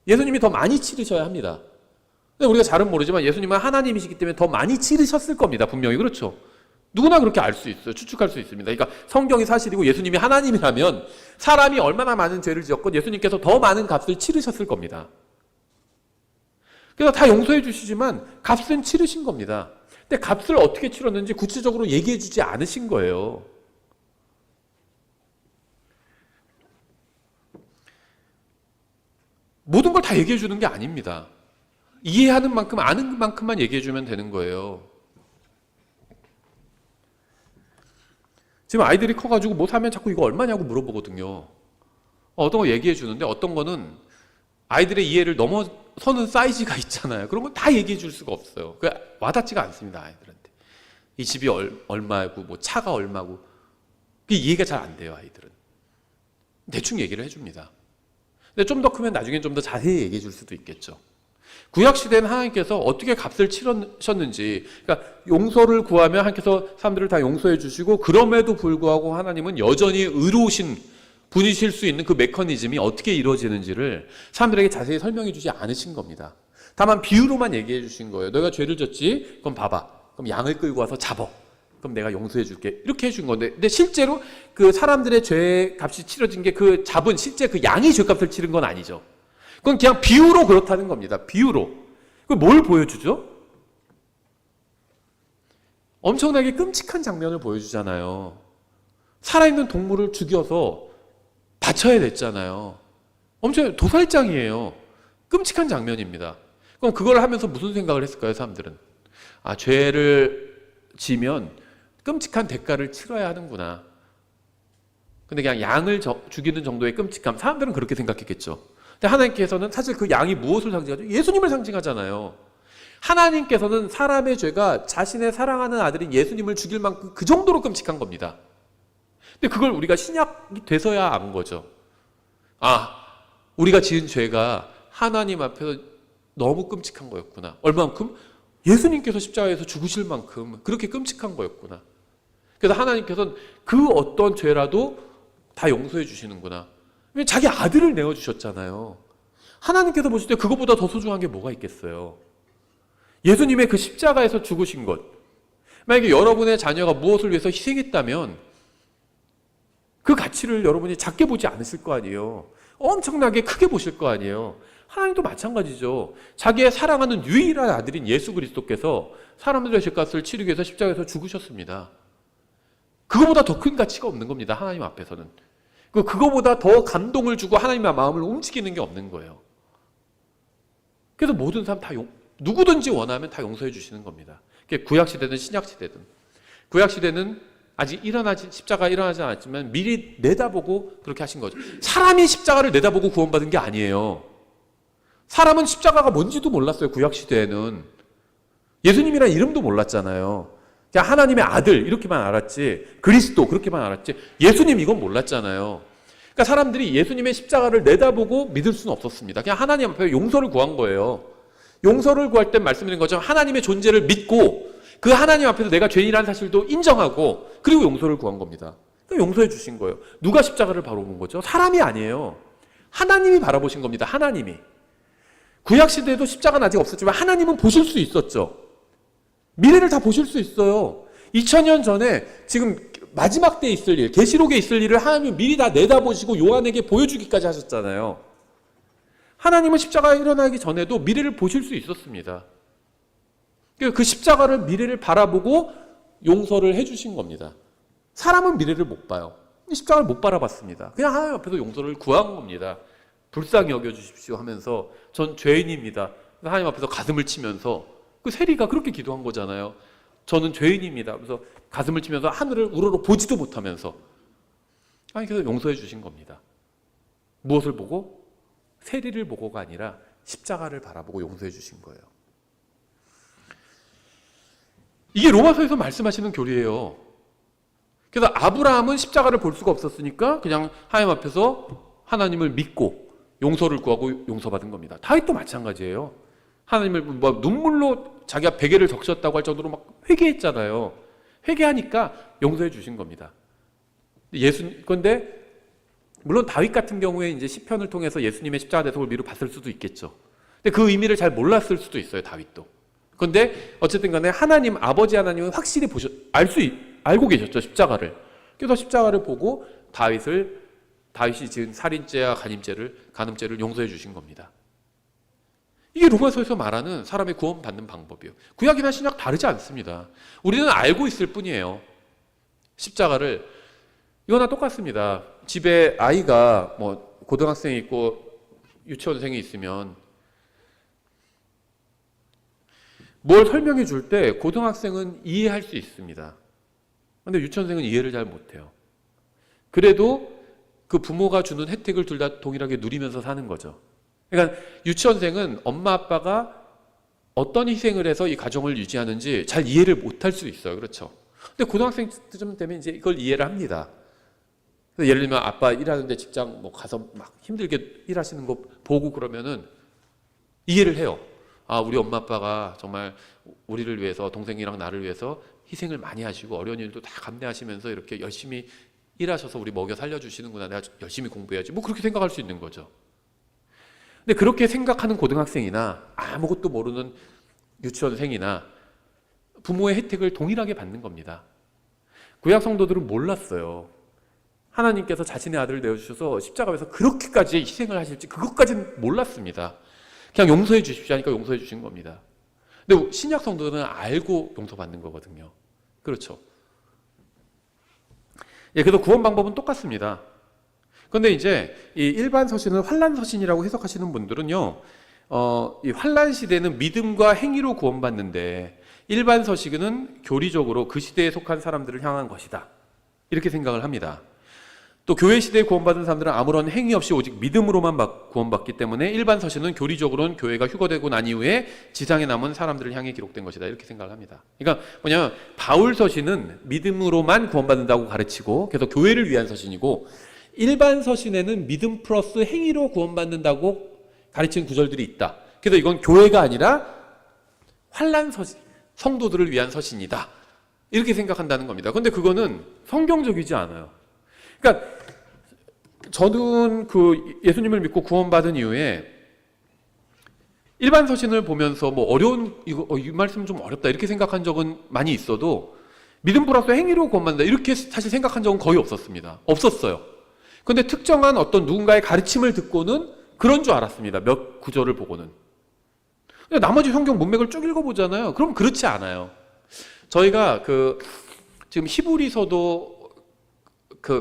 예수님이 더 많이 치르셔야 합니다. 근데 우리가 잘은 모르지만 예수님은 하나님이시기 때문에 더 많이 치르셨을 겁니다. 분명히. 그렇죠? 누구나 그렇게 알 수 있어요. 추측할 수 있습니다. 그러니까 성경이 사실이고 예수님이 하나님이라면 사람이 얼마나 많은 죄를 지었건 예수님께서 더 많은 값을 치르셨을 겁니다. 그래서 다 용서해 주시지만 값은 치르신 겁니다. 근데 값을 어떻게 치렀는지 구체적으로 얘기해 주지 않으신 거예요. 모든 걸 다 얘기해 주는 게 아닙니다. 이해하는 만큼 아는 만큼만 얘기해 주면 되는 거예요. 지금 아이들이 커가지고 뭐 사면 자꾸 이거 얼마냐고 물어보거든요. 어떤 거 얘기해 주는데 어떤 거는 아이들의 이해를 넘어서는 사이즈가 있잖아요. 그런 건 다 얘기해 줄 수가 없어요. 와닿지가 않습니다. 아이들한테. 이 집이 얼마고 뭐 차가 얼마고 그게 이해가 잘 안 돼요. 아이들은. 대충 얘기를 해줍니다. 근데 좀 더 크면 나중엔 좀 더 자세히 얘기해 줄 수도 있겠죠. 구약시대는 하나님께서 어떻게 값을 치르셨는지, 그러니까 용서를 구하면 하나님께서 사람들을 다 용서해 주시고 그럼에도 불구하고 하나님은 여전히 의로우신 분이실 수 있는 그 메커니즘이 어떻게 이루어지는지를 사람들에게 자세히 설명해 주지 않으신 겁니다. 다만 비유로만 얘기해 주신 거예요. 너가 죄를 졌지? 그럼 봐봐. 그럼 양을 끌고 와서 잡어. 그럼 내가 용서해 줄게. 이렇게 해준 건데, 근데 실제로 그 사람들의 죄 값이 치러진 게 그 잡은 실제 그 양이 죄값을 치른 건 아니죠. 그건 그냥 비유로 그렇다는 겁니다. 비유로. 그 뭘 보여주죠? 엄청나게 끔찍한 장면을 보여주잖아요. 살아있는 동물을 죽여서 바쳐야 됐잖아요. 엄청 도살장이에요. 끔찍한 장면입니다. 그럼 그걸 하면서 무슨 생각을 했을까요, 사람들은? 아, 죄를 지면 끔찍한 대가를 치러야 하는구나. 근데 그냥 양을 죽이는 정도의 끔찍함, 사람들은 그렇게 생각했겠죠. 근데 하나님께서는 사실 그 양이 무엇을 상징하죠? 예수님을 상징하잖아요. 하나님께서는 사람의 죄가 자신의 사랑하는 아들인 예수님을 죽일 만큼 그 정도로 끔찍한 겁니다. 근데 그걸 우리가 신약이 돼서야 안 거죠. 아, 우리가 지은 죄가 하나님 앞에서 너무 끔찍한 거였구나. 얼마만큼? 예수님께서 십자가에서 죽으실 만큼 그렇게 끔찍한 거였구나. 그래서 하나님께서는 그 어떤 죄라도 다 용서해 주시는구나. 자기 아들을 내어주셨잖아요. 하나님께서 보실 때 그것보다 더 소중한 게 뭐가 있겠어요. 예수님의 그 십자가에서 죽으신 것. 만약에 여러분의 자녀가 무엇을 위해서 희생했다면 그 가치를 여러분이 작게 보지 않으실 거 아니에요. 엄청나게 크게 보실 거 아니에요. 하나님도 마찬가지죠. 자기의 사랑하는 유일한 아들인 예수 그리스도께서 사람들의 죄값을 치르기 위해서 십자가에서 죽으셨습니다. 그거보다 더 큰 가치가 없는 겁니다. 하나님 앞에서는. 그거보다 더 감동을 주고 하나님의 마음을 움직이는 게 없는 거예요. 그래서 모든 사람 다 누구든지 원하면 다 용서해 주시는 겁니다. 구약시대든 신약시대든. 구약시대는 아직 십자가 일어나지 않았지만 미리 내다보고 그렇게 하신 거죠. 사람이 십자가를 내다보고 구원받은 게 아니에요. 사람은 십자가가 뭔지도 몰랐어요. 구약시대에는. 예수님이라는 이름도 몰랐잖아요. 그냥 하나님의 아들 이렇게만 알았지, 그리스도 그렇게만 알았지, 예수님 이건 몰랐잖아요. 그러니까 사람들이 예수님의 십자가를 내다보고 믿을 수는 없었습니다. 그냥 하나님 앞에 용서를 구한 거예요. 용서를 구할 땐 말씀드린 것처럼 하나님의 존재를 믿고 그 하나님 앞에서 내가 죄인이라는 사실도 인정하고 그리고 용서를 구한 겁니다. 그러니까 용서해 주신 거예요. 누가 십자가를 바라본 거죠? 사람이 아니에요. 하나님이 바라보신 겁니다. 하나님이. 구약시대에도 십자가는 아직 없었지만 하나님은 보실 수 있었죠. 미래를 다 보실 수 있어요. 2000년 전에 지금 마지막 때에 있을 일, 계시록에 있을 일을 하나님은 미리 다 내다보시고 요한에게 보여주기까지 하셨잖아요. 하나님은 십자가가 일어나기 전에도 미래를 보실 수 있었습니다. 그 십자가를 미래를 바라보고 용서를 해주신 겁니다. 사람은 미래를 못 봐요. 십자가를 못 바라봤습니다. 그냥 하나님 앞에서 용서를 구한 겁니다. 불쌍히 여겨주십시오 하면서 전 죄인입니다. 하나님 앞에서 가슴을 치면서 그 세리가 그렇게 기도한 거잖아요. 저는 죄인입니다. 그래서 가슴을 치면서 하늘을 우러러 보지도 못하면서 하나님께서 용서해 주신 겁니다. 무엇을 보고? 세리를 보고가 아니라 십자가를 바라보고 용서해 주신 거예요. 이게 로마서에서 말씀하시는 교리예요. 그래서 아브라함은 십자가를 볼 수가 없었으니까 그냥 하나님 앞에서 하나님을 믿고 용서를 구하고 용서받은 겁니다. 다윗도 마찬가지예요. 하나님을 눈물로 자기가 베개를 적셨다고 할 정도로 막 회개했잖아요. 회개하니까 용서해 주신 겁니다. 그런데 물론 다윗 같은 경우에 이제 시편을 통해서 예수님의 십자가 대속을 미루 봤을 수도 있겠죠. 근데 그 의미를 잘 몰랐을 수도 있어요, 다윗도. 그런데 어쨌든 간에 하나님, 아버지 하나님은 확실히 알고 계셨죠, 십자가를. 그래서 십자가를 보고 다윗이 지은 살인죄와 간음죄를 용서해 주신 겁니다. 이게 로마서에서 말하는 사람의 구원받는 방법이에요. 구약이나 신약 다르지 않습니다. 우리는 알고 있을 뿐이에요. 십자가를. 이거나 똑같습니다. 집에 아이가 고등학생이 있고 유치원생이 있으면 뭘 설명해 줄 때 고등학생은 이해할 수 있습니다. 그런데 유치원생은 이해를 잘 못해요. 그래도 그 부모가 주는 혜택을 둘 다 동일하게 누리면서 사는 거죠. 그러니까 유치원생은 엄마 아빠가 어떤 희생을 해서 이 가정을 유지하는지 잘 이해를 못할 수 있어요. 그렇죠? 근데 고등학생쯤 되면 이제 이걸 이해를 합니다. 그래서 예를 들면 아빠 일하는데 직장 가서 막 힘들게 일하시는 거 보고 그러면은 이해를 해요. 아, 우리 엄마 아빠가 정말 우리를 위해서, 동생이랑 나를 위해서 희생을 많이 하시고 어려운 일도 다 감내하시면서 이렇게 열심히 일하셔서 우리 먹여 살려주시는구나. 내가 열심히 공부해야지. 그렇게 생각할 수 있는 거죠. 근데 그렇게 생각하는 고등학생이나 아무것도 모르는 유치원생이나 부모의 혜택을 동일하게 받는 겁니다. 구약 성도들은 몰랐어요. 하나님께서 자신의 아들을 내어주셔서 십자가에서 그렇게까지 희생을 하실지 그것까지는 몰랐습니다. 그냥 용서해 주십시오 하니까 용서해 주신 겁니다. 근데 신약 성도는 알고 용서받는 거거든요. 그렇죠. 예, 그래서 구원 방법은 똑같습니다. 그런데 이제 이 일반 서신을 환란 서신이라고 해석하시는 분들은요, 이 환란 시대는 믿음과 행위로 구원받는데 일반 서신은 교리적으로 그 시대에 속한 사람들을 향한 것이다. 이렇게 생각을 합니다. 또 교회 시대에 구원받은 사람들은 아무런 행위 없이 오직 믿음으로만 구원받기 때문에 일반 서신은 교리적으로는 교회가 휴거되고 난 이후에 지상에 남은 사람들을 향해 기록된 것이다. 이렇게 생각을 합니다. 그러니까 뭐냐면 바울 서신은 믿음으로만 구원받는다고 가르치고 그래서 교회를 위한 서신이고, 일반 서신에는 믿음 플러스 행위로 구원받는다고 가르치는 구절들이 있다. 그래서 이건 교회가 아니라 환난 서신, 성도들을 위한 서신이다. 이렇게 생각한다는 겁니다. 그런데 그거는 성경적이지 않아요. 그러니까 저는 그 예수님을 믿고 구원받은 이후에 일반 서신을 보면서 뭐 어려운 이 말씀 좀 어렵다 이렇게 생각한 적은 많이 있어도 믿음 플러스 행위로 구원받는다 이렇게 사실 생각한 적은 거의 없었습니다. 없었어요. 그런데 특정한 어떤 누군가의 가르침을 듣고는 그런 줄 알았습니다. 몇 구절을 보고는. 근데 나머지 성경 문맥을 쭉 읽어보잖아요. 그럼 그렇지 않아요. 저희가 지금 히브리서도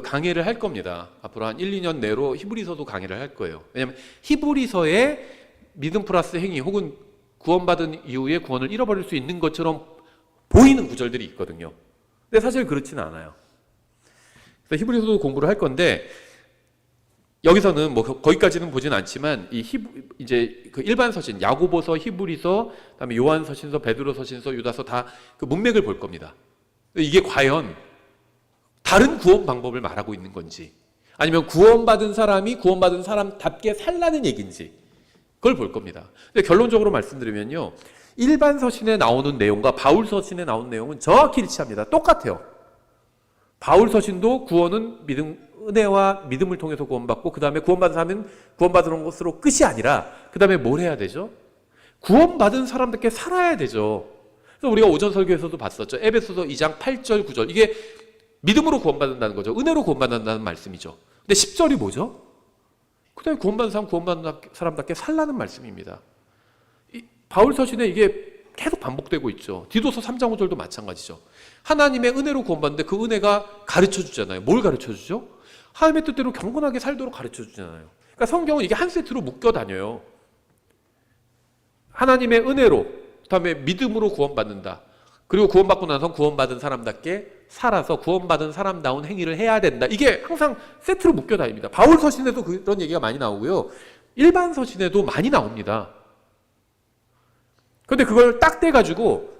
강의를 할 겁니다. 앞으로 한 1, 2년 내로 히브리서도 강의를 할 거예요. 왜냐하면 히브리서에 믿음 플러스 행위 혹은 구원받은 이후에 구원을 잃어버릴 수 있는 것처럼 보이는 구절들이 있거든요. 근데 사실 그렇지는 않아요. 그래서 히브리서도 공부를 할 건데 여기서는 뭐 거기까지는 보진 않지만 이제 그 일반 서신, 야고보서, 히브리서, 그다음에 요한서신서, 베드로서신서, 유다서 다 그 문맥을 볼 겁니다. 이게 과연 다른 구원 방법을 말하고 있는 건지 아니면 구원받은 사람이 구원받은 사람답게 살라는 얘기인지 그걸 볼 겁니다. 근데 결론적으로 말씀드리면요, 일반 서신에 나오는 내용과 바울 서신에 나오는 내용은 정확히 일치합니다. 똑같아요. 바울 서신도 구원은 은혜와 믿음을 통해서 구원받고 그 다음에 구원받은 사람은 구원받은 것으로 끝이 아니라 그 다음에 뭘 해야 되죠? 구원받은 사람답게 살아야 되죠. 그래서 우리가 오전 설교에서도 봤었죠. 에베소서 2장 8절 9절 이게 믿음으로 구원받는다는 거죠. 은혜로 구원받는다는 말씀이죠. 근데 10절이 뭐죠? 그 다음에 구원받은 사람 구원받는 사람답게 살라는 말씀입니다. 바울 서신에 이게 계속 반복되고 있죠. 디도서 3장 5절도 마찬가지죠. 하나님의 은혜로 구원받는데 그 은혜가 가르쳐주잖아요. 뭘 가르쳐주죠? 하나님의 뜻대로 경건하게 살도록 가르쳐주잖아요. 그러니까 성경은 이게 한 세트로 묶여 다녀요. 하나님의 은혜로, 그다음에 믿음으로 구원받는다. 그리고 구원받고 나서 구원받은 사람답게 살아서 구원받은 사람다운 행위를 해야 된다. 이게 항상 세트로 묶여 다닙니다. 바울 서신에도 그런 얘기가 많이 나오고요. 일반 서신에도 많이 나옵니다. 그런데 그걸 딱 떼가지고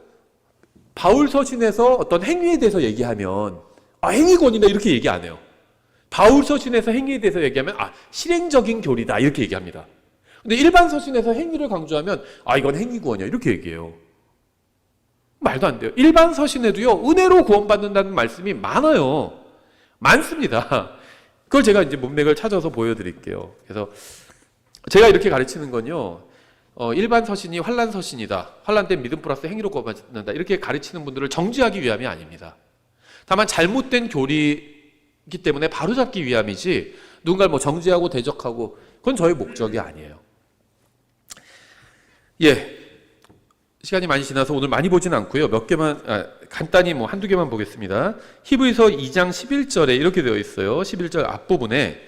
바울 서신에서 어떤 행위에 대해서 얘기하면 행위권이다 이렇게 얘기 안 해요. 바울 서신에서 행위에 대해서 얘기하면 실행적인 교리다 이렇게 얘기합니다. 근데 일반 서신에서 행위를 강조하면 이건 행위구원이야 이렇게 얘기해요. 말도 안 돼요. 일반 서신에도요 은혜로 구원받는다는 말씀이 많아요. 많습니다. 그걸 제가 이제 문맥을 찾아서 보여드릴게요. 그래서 제가 이렇게 가르치는 건요, 일반 서신이 환란 서신이다, 환란된 믿음 플러스 행위로 구원받는다 이렇게 가르치는 분들을 정죄하기 위함이 아닙니다. 다만 잘못된 교리이기 때문에 바로잡기 위함이지 누군가를 뭐 정죄하고 대적하고 그건 저의 목적이 아니에요. 예, 시간이 많이 지나서 오늘 많이 보진 않고요. 몇 개만 간단히 뭐 한두 개만 보겠습니다. 히브리서 2장 11절에 이렇게 되어 있어요. 11절 앞부분에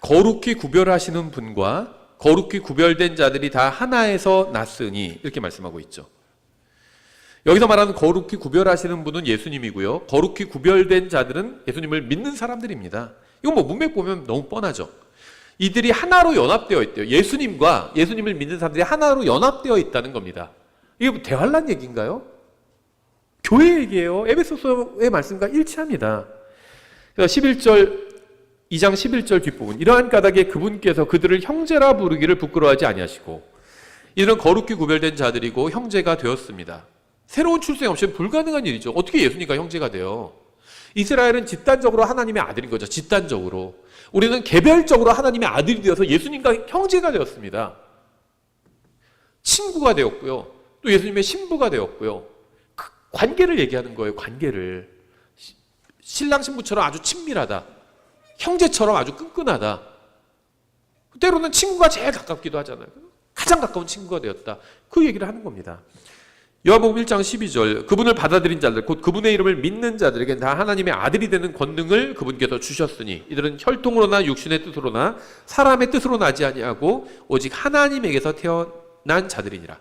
거룩히 구별하시는 분과 거룩히 구별된 자들이 다 하나에서 났으니 이렇게 말씀하고 있죠. 여기서 말하는 거룩히 구별하시는 분은 예수님이고요. 거룩히 구별된 자들은 예수님을 믿는 사람들입니다. 이건 뭐 문맥 보면 너무 뻔하죠. 이들이 하나로 연합되어 있대요. 예수님과 예수님을 믿는 사람들이 하나로 연합되어 있다는 겁니다. 이게 뭐 대환란 얘기인가요? 교회 얘기예요. 에베소서의 말씀과 일치합니다. 11절 2장 11절 뒷부분, 이러한 까닭에 그분께서 그들을 형제라 부르기를 부끄러워하지 아니하시고 이들은 거룩히 구별된 자들이고 형제가 되었습니다. 새로운 출생 없이는 불가능한 일이죠. 어떻게 예수님과 형제가 돼요? 이스라엘은 집단적으로 하나님의 아들인 거죠. 집단적으로. 우리는 개별적으로 하나님의 아들이 되어서 예수님과 형제가 되었습니다. 친구가 되었고요. 또 예수님의 신부가 되었고요. 그 관계를 얘기하는 거예요. 관계를. 신랑 신부처럼 아주 친밀하다. 형제처럼 아주 끈끈하다. 때로는 친구가 제일 가깝기도 하잖아요. 가장 가까운 친구가 되었다. 그 얘기를 하는 겁니다. 요한복음 1장 12절 그분을 받아들인 자들 곧 그분의 이름을 믿는 자들에게 다 하나님의 아들이 되는 권능을 그분께서 주셨으니 이들은 혈통으로나 육신의 뜻으로나 사람의 뜻으로 나지 아니하고 오직 하나님에게서 태어난 자들이니라.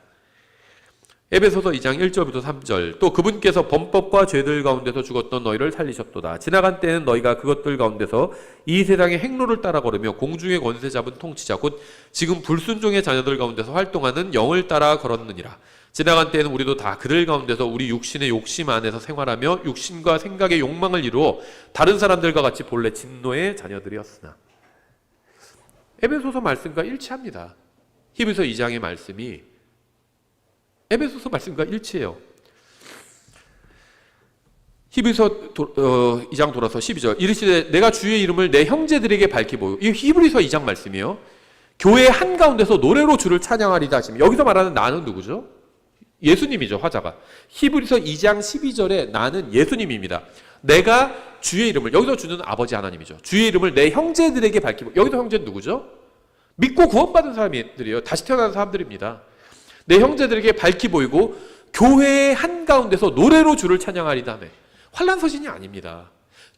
에베소서 2장 1절부터 3절 또 그분께서 범법과 죄들 가운데서 죽었던 너희를 살리셨도다. 지나간 때는 너희가 그것들 가운데서 이 세상의 행로를 따라 걸으며 공중의 권세 잡은 통치자 곧 지금 불순종의 자녀들 가운데서 활동하는 영을 따라 걸었느니라. 지나간 때에는 우리도 다 그들 가운데서 우리 육신의 욕심 안에서 생활하며 육신과 생각의 욕망을 이루어 다른 사람들과 같이 본래 진노의 자녀들이었으나. 에베소서 말씀과 일치합니다. 히브리서 2장의 말씀이 에베소서 말씀과 일치해요. 히브리서 2장 돌아서 12절 이르시되 내가 주의 이름을 내 형제들에게 밝히 보여. 이 히브리서 2장 말씀이에요. 교회 한가운데서 노래로 주를 찬양하리다 하시면 여기서 말하는 나는 누구죠? 예수님이죠. 화자가. 히브리서 2장 12절에 나는 예수님입니다. 내가 주의 이름을 여기서 주는 아버지 하나님이죠. 주의 이름을 내 형제들에게 밝히 보여. 여기서 형제는 누구죠? 믿고 구원받은 사람들이에요. 다시 태어난 사람들입니다. 내 형제들에게 밝히 보이고 교회의 한가운데서 노래로 주를 찬양하리다 하네. 환난서신이 아닙니다.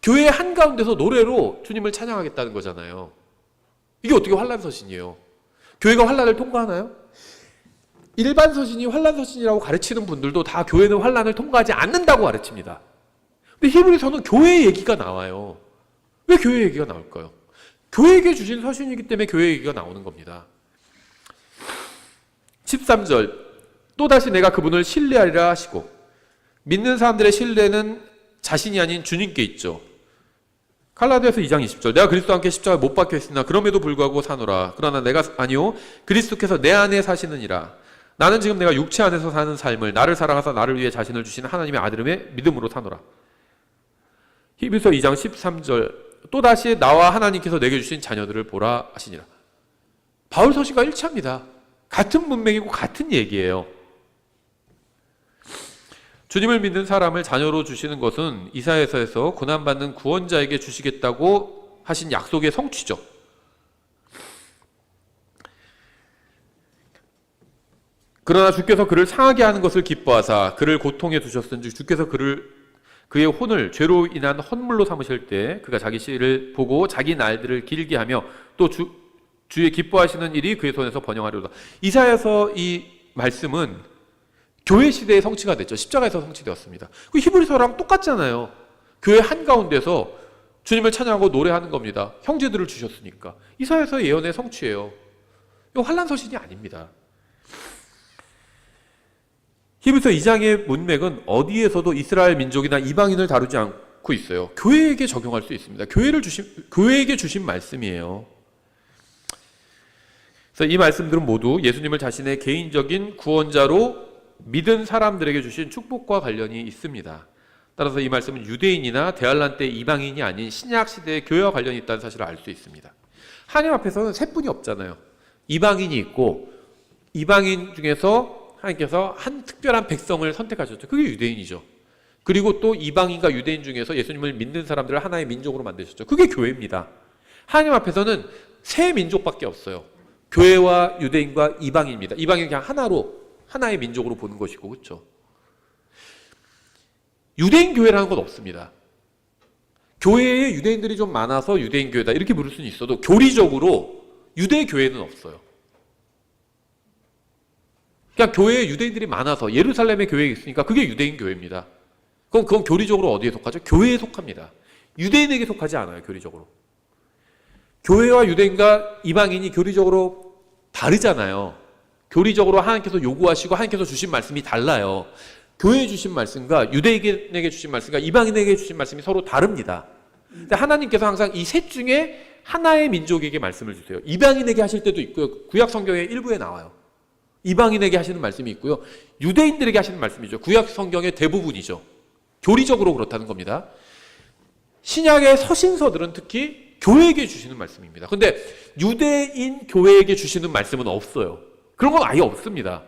교회의 한가운데서 노래로 주님을 찬양하겠다는 거잖아요. 이게 어떻게 환난서신이에요? 교회가 환난을 통과하나요? 일반 서신이 환난서신이라고 가르치는 분들도 다 교회는 환난을 통과하지 않는다고 가르칩니다. 근데 히브리서는 교회 얘기가 나와요. 왜 교회 얘기가 나올까요? 교회에게 주신 서신이기 때문에 교회 얘기가 나오는 겁니다. 13절 또다시 내가 그분을 신뢰하리라 하시고 믿는 사람들의 신뢰는 자신이 아닌 주님께 있죠. 갈라디아서 2장 20절 내가 그리스도와 함께 십자가에 못 박혀 있으나 그럼에도 불구하고 사노라. 그러나 내가 아니요 그리스도께서 내 안에 사시느니라. 나는 지금 내가 육체 안에서 사는 삶을 나를 사랑하사 나를 위해 자신을 주신 하나님의 아들음의 믿음으로 사노라. 히브리서 2장 13절 또다시 나와 하나님께서 내게 주신 자녀들을 보라 하시니라. 바울 서신과 일치합니다. 같은 문맥이고 같은 얘기예요. 주님을 믿는 사람을 자녀로 주시는 것은 이사야서에서 고난받는 구원자에게 주시겠다고 하신 약속의 성취죠. 그러나 주께서 그를 상하게 하는 것을 기뻐하사 그를 고통에 두셨은즉 주께서 그의 혼을 죄로 인한 헌물로 삼으실 때 그가 자기 씨를 보고 자기 날들을 길게 하며 또 주의 기뻐하시는 일이 그의 손에서 번영하리로다. 이사야서 이 말씀은 교회 시대의 성취가 됐죠. 십자가에서 성취되었습니다. 그 히브리서랑 똑같잖아요. 교회 한가운데서 주님을 찬양하고 노래하는 겁니다. 형제들을 주셨으니까. 이사야서 예언의 성취예요. 이거 환난서신이 아닙니다. 히브리서 2장의 문맥은 어디에서도 이스라엘 민족이나 이방인을 다루지 않고 있어요. 교회에게 적용할 수 있습니다. 교회에게 주신 말씀이에요. 그래서 이 말씀들은 모두 예수님을 자신의 개인적인 구원자로 믿은 사람들에게 주신 축복과 관련이 있습니다. 따라서 이 말씀은 유대인이나 대환란 때 이방인이 아닌 신약 시대의 교회와 관련이 있다는 사실을 알 수 있습니다. 하나님 앞에서는 세 분이 없잖아요. 이방인이 있고 이방인 중에서 하나님께서 한 특별한 백성을 선택하셨죠. 그게 유대인이죠. 그리고 또 이방인과 유대인 중에서 예수님을 믿는 사람들을 하나의 민족으로 만드셨죠. 그게 교회입니다. 하나님 앞에서는 세 민족밖에 없어요. 교회와 유대인과 이방인입니다. 이방인은 그냥 하나의 민족으로 보는 것이고, 그렇죠? 유대인 교회라는 건 없습니다. 교회에 유대인들이 좀 많아서 유대인 교회다 이렇게 부를 수는 있어도 교리적으로 유대 교회는 없어요. 그냥 교회에 유대인들이 많아서 예루살렘에 교회에 있으니까 그게 유대인 교회입니다. 그건 교리적으로 어디에 속하죠? 교회에 속합니다. 유대인에게 속하지 않아요. 교리적으로. 교회와 유대인과 이방인이 교리적으로 다르잖아요. 교리적으로 하나님께서 요구하시고 하나님께서 주신 말씀이 달라요. 교회에 주신 말씀과 유대인에게 주신 말씀과 이방인에게 주신 말씀이 서로 다릅니다. 근데 하나님께서 항상 이 셋 중에 하나의 민족에게 말씀을 주세요. 이방인에게 하실 때도 있고요. 구약 성경의 일부에 나와요. 이방인에게 하시는 말씀이 있고요. 유대인들에게 하시는 말씀이죠. 구약 성경의 대부분이죠. 교리적으로 그렇다는 겁니다. 신약의 서신서들은 특히 교회에게 주시는 말씀입니다. 근데 유대인 교회에게 주시는 말씀은 없어요. 그런 건 아예 없습니다.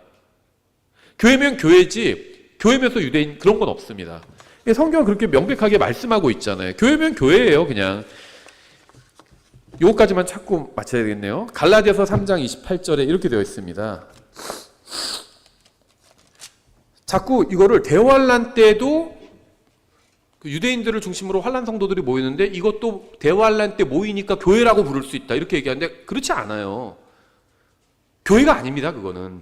교회면 교회지 교회면서 유대인 그런 건 없습니다. 성경은 그렇게 명백하게 말씀하고 있잖아요. 교회면 교회예요, 그냥. 요거까지만 찾고 마쳐야 되겠네요. 갈라디아서 3장 28절에 이렇게 되어 있습니다. 자꾸 이거를 대환란 때도 그 유대인들을 중심으로 환란 성도들이 모이는데 이것도 대환란 때 모이니까 교회라고 부를 수 있다 이렇게 얘기하는데 그렇지 않아요. 교회가 아닙니다. 그거는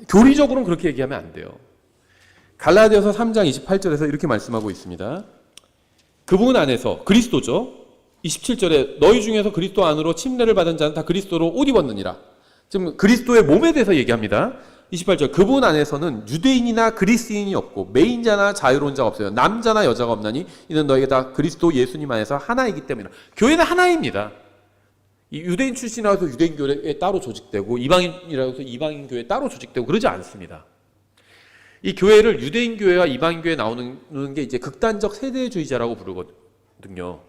교리적으로는 그렇게 얘기하면 안 돼요. 갈라디아서 3장 28절에서 이렇게 말씀하고 있습니다. 그분 안에서 그리스도죠. 27절에 너희 중에서 그리스도 안으로 침례를 받은 자는 다 그리스도로 옷 입었느니라. 지금 그리스도의 몸에 대해서 얘기합니다. 28절 그분 안에서는 유대인이나 그리스인이 없고 매인자나 자유로운 자가 없어요. 남자나 여자가 없나니 이는 너희가 다 그리스도 예수님 안에서 하나이기 때문이라. 교회는 하나입니다. 이 유대인 출신이라서 유대인 교회에 따로 조직되고 이방인이라고 해서 이방인 교회에 따로 조직되고 그러지 않습니다. 이 교회를 유대인 교회와 이방인 교회에 나오는 게 이제 극단적 세대주의자라고 부르거든요.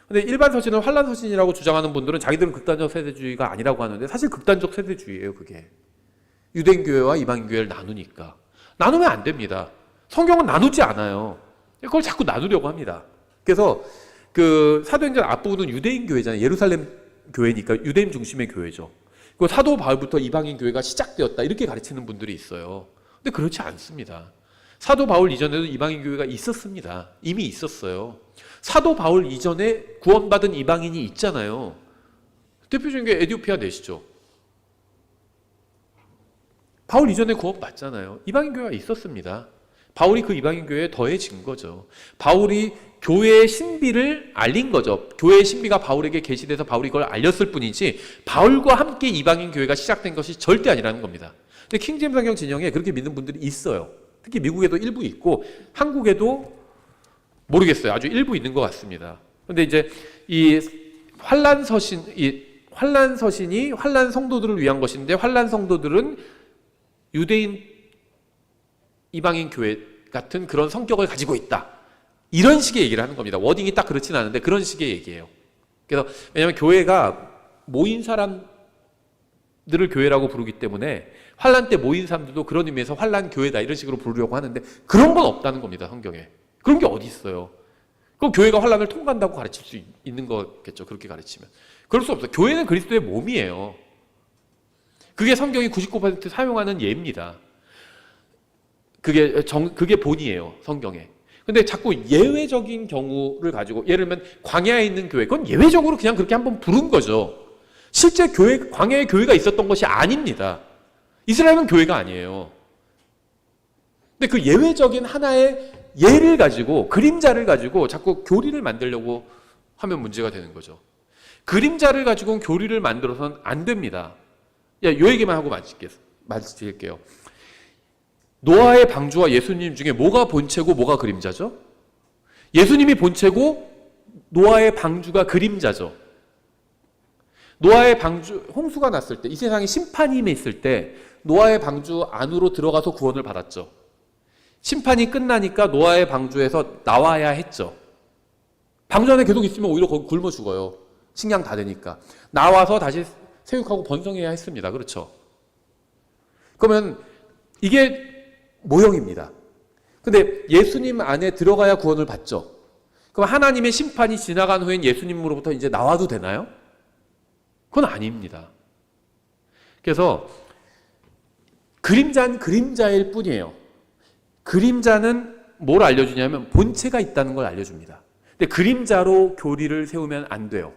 근데 일반 서신은 환란 서신이라고 주장하는 분들은 자기들은 극단적 세대주의가 아니라고 하는데 사실 극단적 세대주의예요, 그게. 유대인 교회와 이방인 교회를 나누니까. 나누면 안 됩니다. 성경은 나누지 않아요. 그걸 자꾸 나누려고 합니다. 그래서 그 사도행전 앞부분은 유대인 교회잖아요. 예루살렘 교회니까 유대인 중심의 교회죠. 그 사도 바울부터 이방인 교회가 시작되었다 이렇게 가르치는 분들이 있어요. 근데 그렇지 않습니다. 사도 바울 이전에도 이방인 교회가 있었습니다. 이미 있었어요. 사도 바울 이전에 구원받은 이방인이 있잖아요. 대표적인 게 에티오피아 내시죠. 바울 이전에 구원받잖아요. 이방인 교회가 있었습니다. 바울이 그 이방인 교회에 더해진 거죠. 바울이 교회의 신비를 알린 거죠. 교회의 신비가 바울에게 계시돼서 바울이 그걸 알렸을 뿐이지 바울과 함께 이방인 교회가 시작된 것이 절대 아니라는 겁니다. 근데 킹제임스 성경 진영에 그렇게 믿는 분들이 있어요. 특히 미국에도 일부 있고 한국에도 모르겠어요. 아주 일부 있는 것 같습니다. 근데 이제 이 환란 서신이 환란 성도들을 위한 것인데 환란 성도들은 유대인 이방인 교회 같은 그런 성격을 가지고 있다. 이런 식의 얘기를 하는 겁니다. 워딩이 딱 그렇진 않은데 그런 식의 얘기예요. 그래서 왜냐하면 교회가 모인 사람들을 교회라고 부르기 때문에 환란 때 모인 사람들도 그런 의미에서 환란 교회다 이런 식으로 부르려고 하는데 그런 건 없다는 겁니다. 성경에. 그런 게 어디 있어요. 그럼 교회가 환란을 통과한다고 가르칠 수 있는 거겠죠. 그렇게 가르치면. 그럴 수 없어요. 교회는 그리스도의 몸이에요. 그게 성경이 99% 사용하는 예입니다. 그게 본이에요. 성경에. 근데 자꾸 예외적인 경우를 가지고 예를 들면 광야에 있는 교회 그건 예외적으로 그냥 그렇게 한번 부른 거죠. 실제 광야에 교회가 있었던 것이 아닙니다. 이스라엘은 교회가 아니에요. 근데 그 예외적인 하나의 예를 가지고 그림자를 가지고 자꾸 교리를 만들려고 하면 문제가 되는 거죠. 그림자를 가지고 교리를 만들어서는 안 됩니다. 요 얘기만 하고 마칠게요. 노아의 방주와 예수님 중에 뭐가 본체고 뭐가 그림자죠? 예수님이 본체고 노아의 방주가 그림자죠. 노아의 방주, 홍수가 났을 때, 이 세상에 심판이 있을 때 노아의 방주 안으로 들어가서 구원을 받았죠. 심판이 끝나니까 노아의 방주에서 나와야 했죠. 방주 안에 계속 있으면 오히려 거기 굶어 죽어요. 식량 다 되니까. 나와서 다시 생육하고 번성해야 했습니다. 그렇죠? 그러면 이게 모형입니다. 근데 예수님 안에 들어가야 구원을 받죠. 그럼 하나님의 심판이 지나간 후엔 예수님으로부터 이제 나와도 되나요? 그건 아닙니다. 그래서 그림자는 그림자일 뿐이에요. 그림자는 뭘 알려주냐면 본체가 있다는 걸 알려줍니다. 근데 그림자로 교리를 세우면 안 돼요.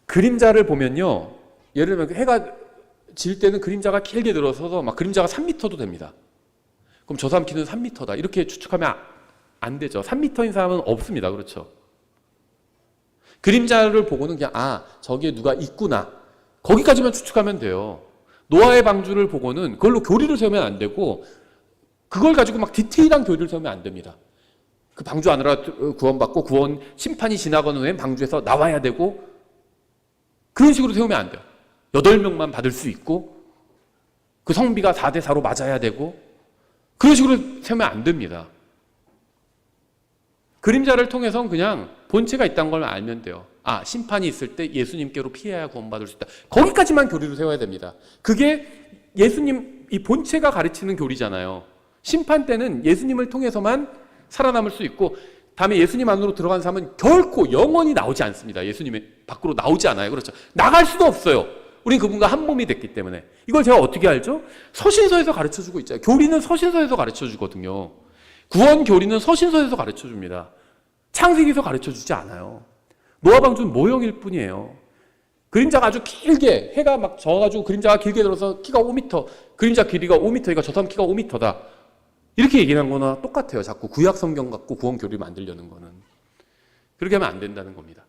그림자를 보면요. 예를 들면 해가 질 때는 그림자가 길게 들어서서 막 그림자가 3m도 됩니다. 그럼 저 사람 키는 3m다. 이렇게 추측하면 안 되죠. 3m인 사람은 없습니다. 그렇죠? 그림자를 보고는 그냥 저기에 누가 있구나. 거기까지만 추측하면 돼요. 노아의 방주를 보고는 그걸로 교리를 세우면 안 되고 그걸 가지고 막 디테일한 교리를 세우면 안 됩니다. 그 방주 안으로 구원받고 구원 심판이 지나간 후엔 방주에서 나와야 되고 그런 식으로 세우면 안 돼요. 8명만 받을 수 있고 그 성비가 4대4로 맞아야 되고 그런 식으로 세우면 안 됩니다. 그림자를 통해서는 그냥 본체가 있다는 걸 알면 돼요. 심판이 있을 때 예수님께로 피해야 구원받을 수 있다. 거기까지만 교리를 세워야 됩니다. 그게 예수님 이 본체가 가르치는 교리잖아요. 심판 때는 예수님을 통해서만 살아남을 수 있고 다음에 예수님 안으로 들어간 사람은 결코 영원히 나오지 않습니다. 예수님의 밖으로 나오지 않아요. 그렇죠. 나갈 수도 없어요. 우린 그분과 한 몸이 됐기 때문에. 이걸 제가 어떻게 알죠? 서신서에서 가르쳐주고 있잖아요. 교리는 서신서에서 가르쳐주거든요. 구원 교리는 서신서에서 가르쳐줍니다. 창세기에서 가르쳐주지 않아요. 노아 방주는 모형일 뿐이에요. 그림자가 아주 길게, 해가 막 져가지고 그림자가 길게 들어서 키가 5m, 그림자 길이가 5m니까 저 사람 키가 5m다. 이렇게 얘기하는 거나 똑같아요. 자꾸 구약 성경 갖고 구원 교리를 만들려는 거는. 그렇게 하면 안 된다는 겁니다.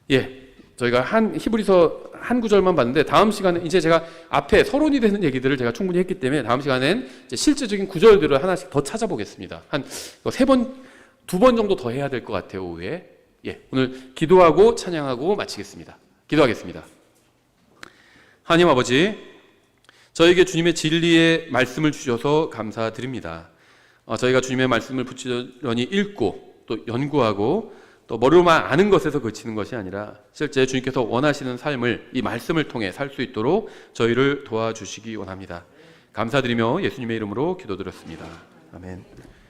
예. 저희가 히브리서 한 구절만 봤는데 다음 시간에 이제 제가 앞에 서론이 되는 얘기들을 제가 충분히 했기 때문에 다음 시간엔 이제 실제적인 구절들을 하나씩 더 찾아보겠습니다. 한 3번, 2번 정도 더 해야 될 것 같아요, 오후에. 예. 오늘 기도하고 찬양하고 마치겠습니다. 기도하겠습니다. 하나님 아버지, 저에게 주님의 진리의 말씀을 주셔서 감사드립니다. 저희가 주님의 말씀을 부지런히 읽고 또 연구하고 또 머리로만 아는 것에서 그치는 것이 아니라 실제 주님께서 원하시는 삶을 이 말씀을 통해 살 수 있도록 저희를 도와주시기 원합니다. 감사드리며 예수님의 이름으로 기도드렸습니다. 아멘.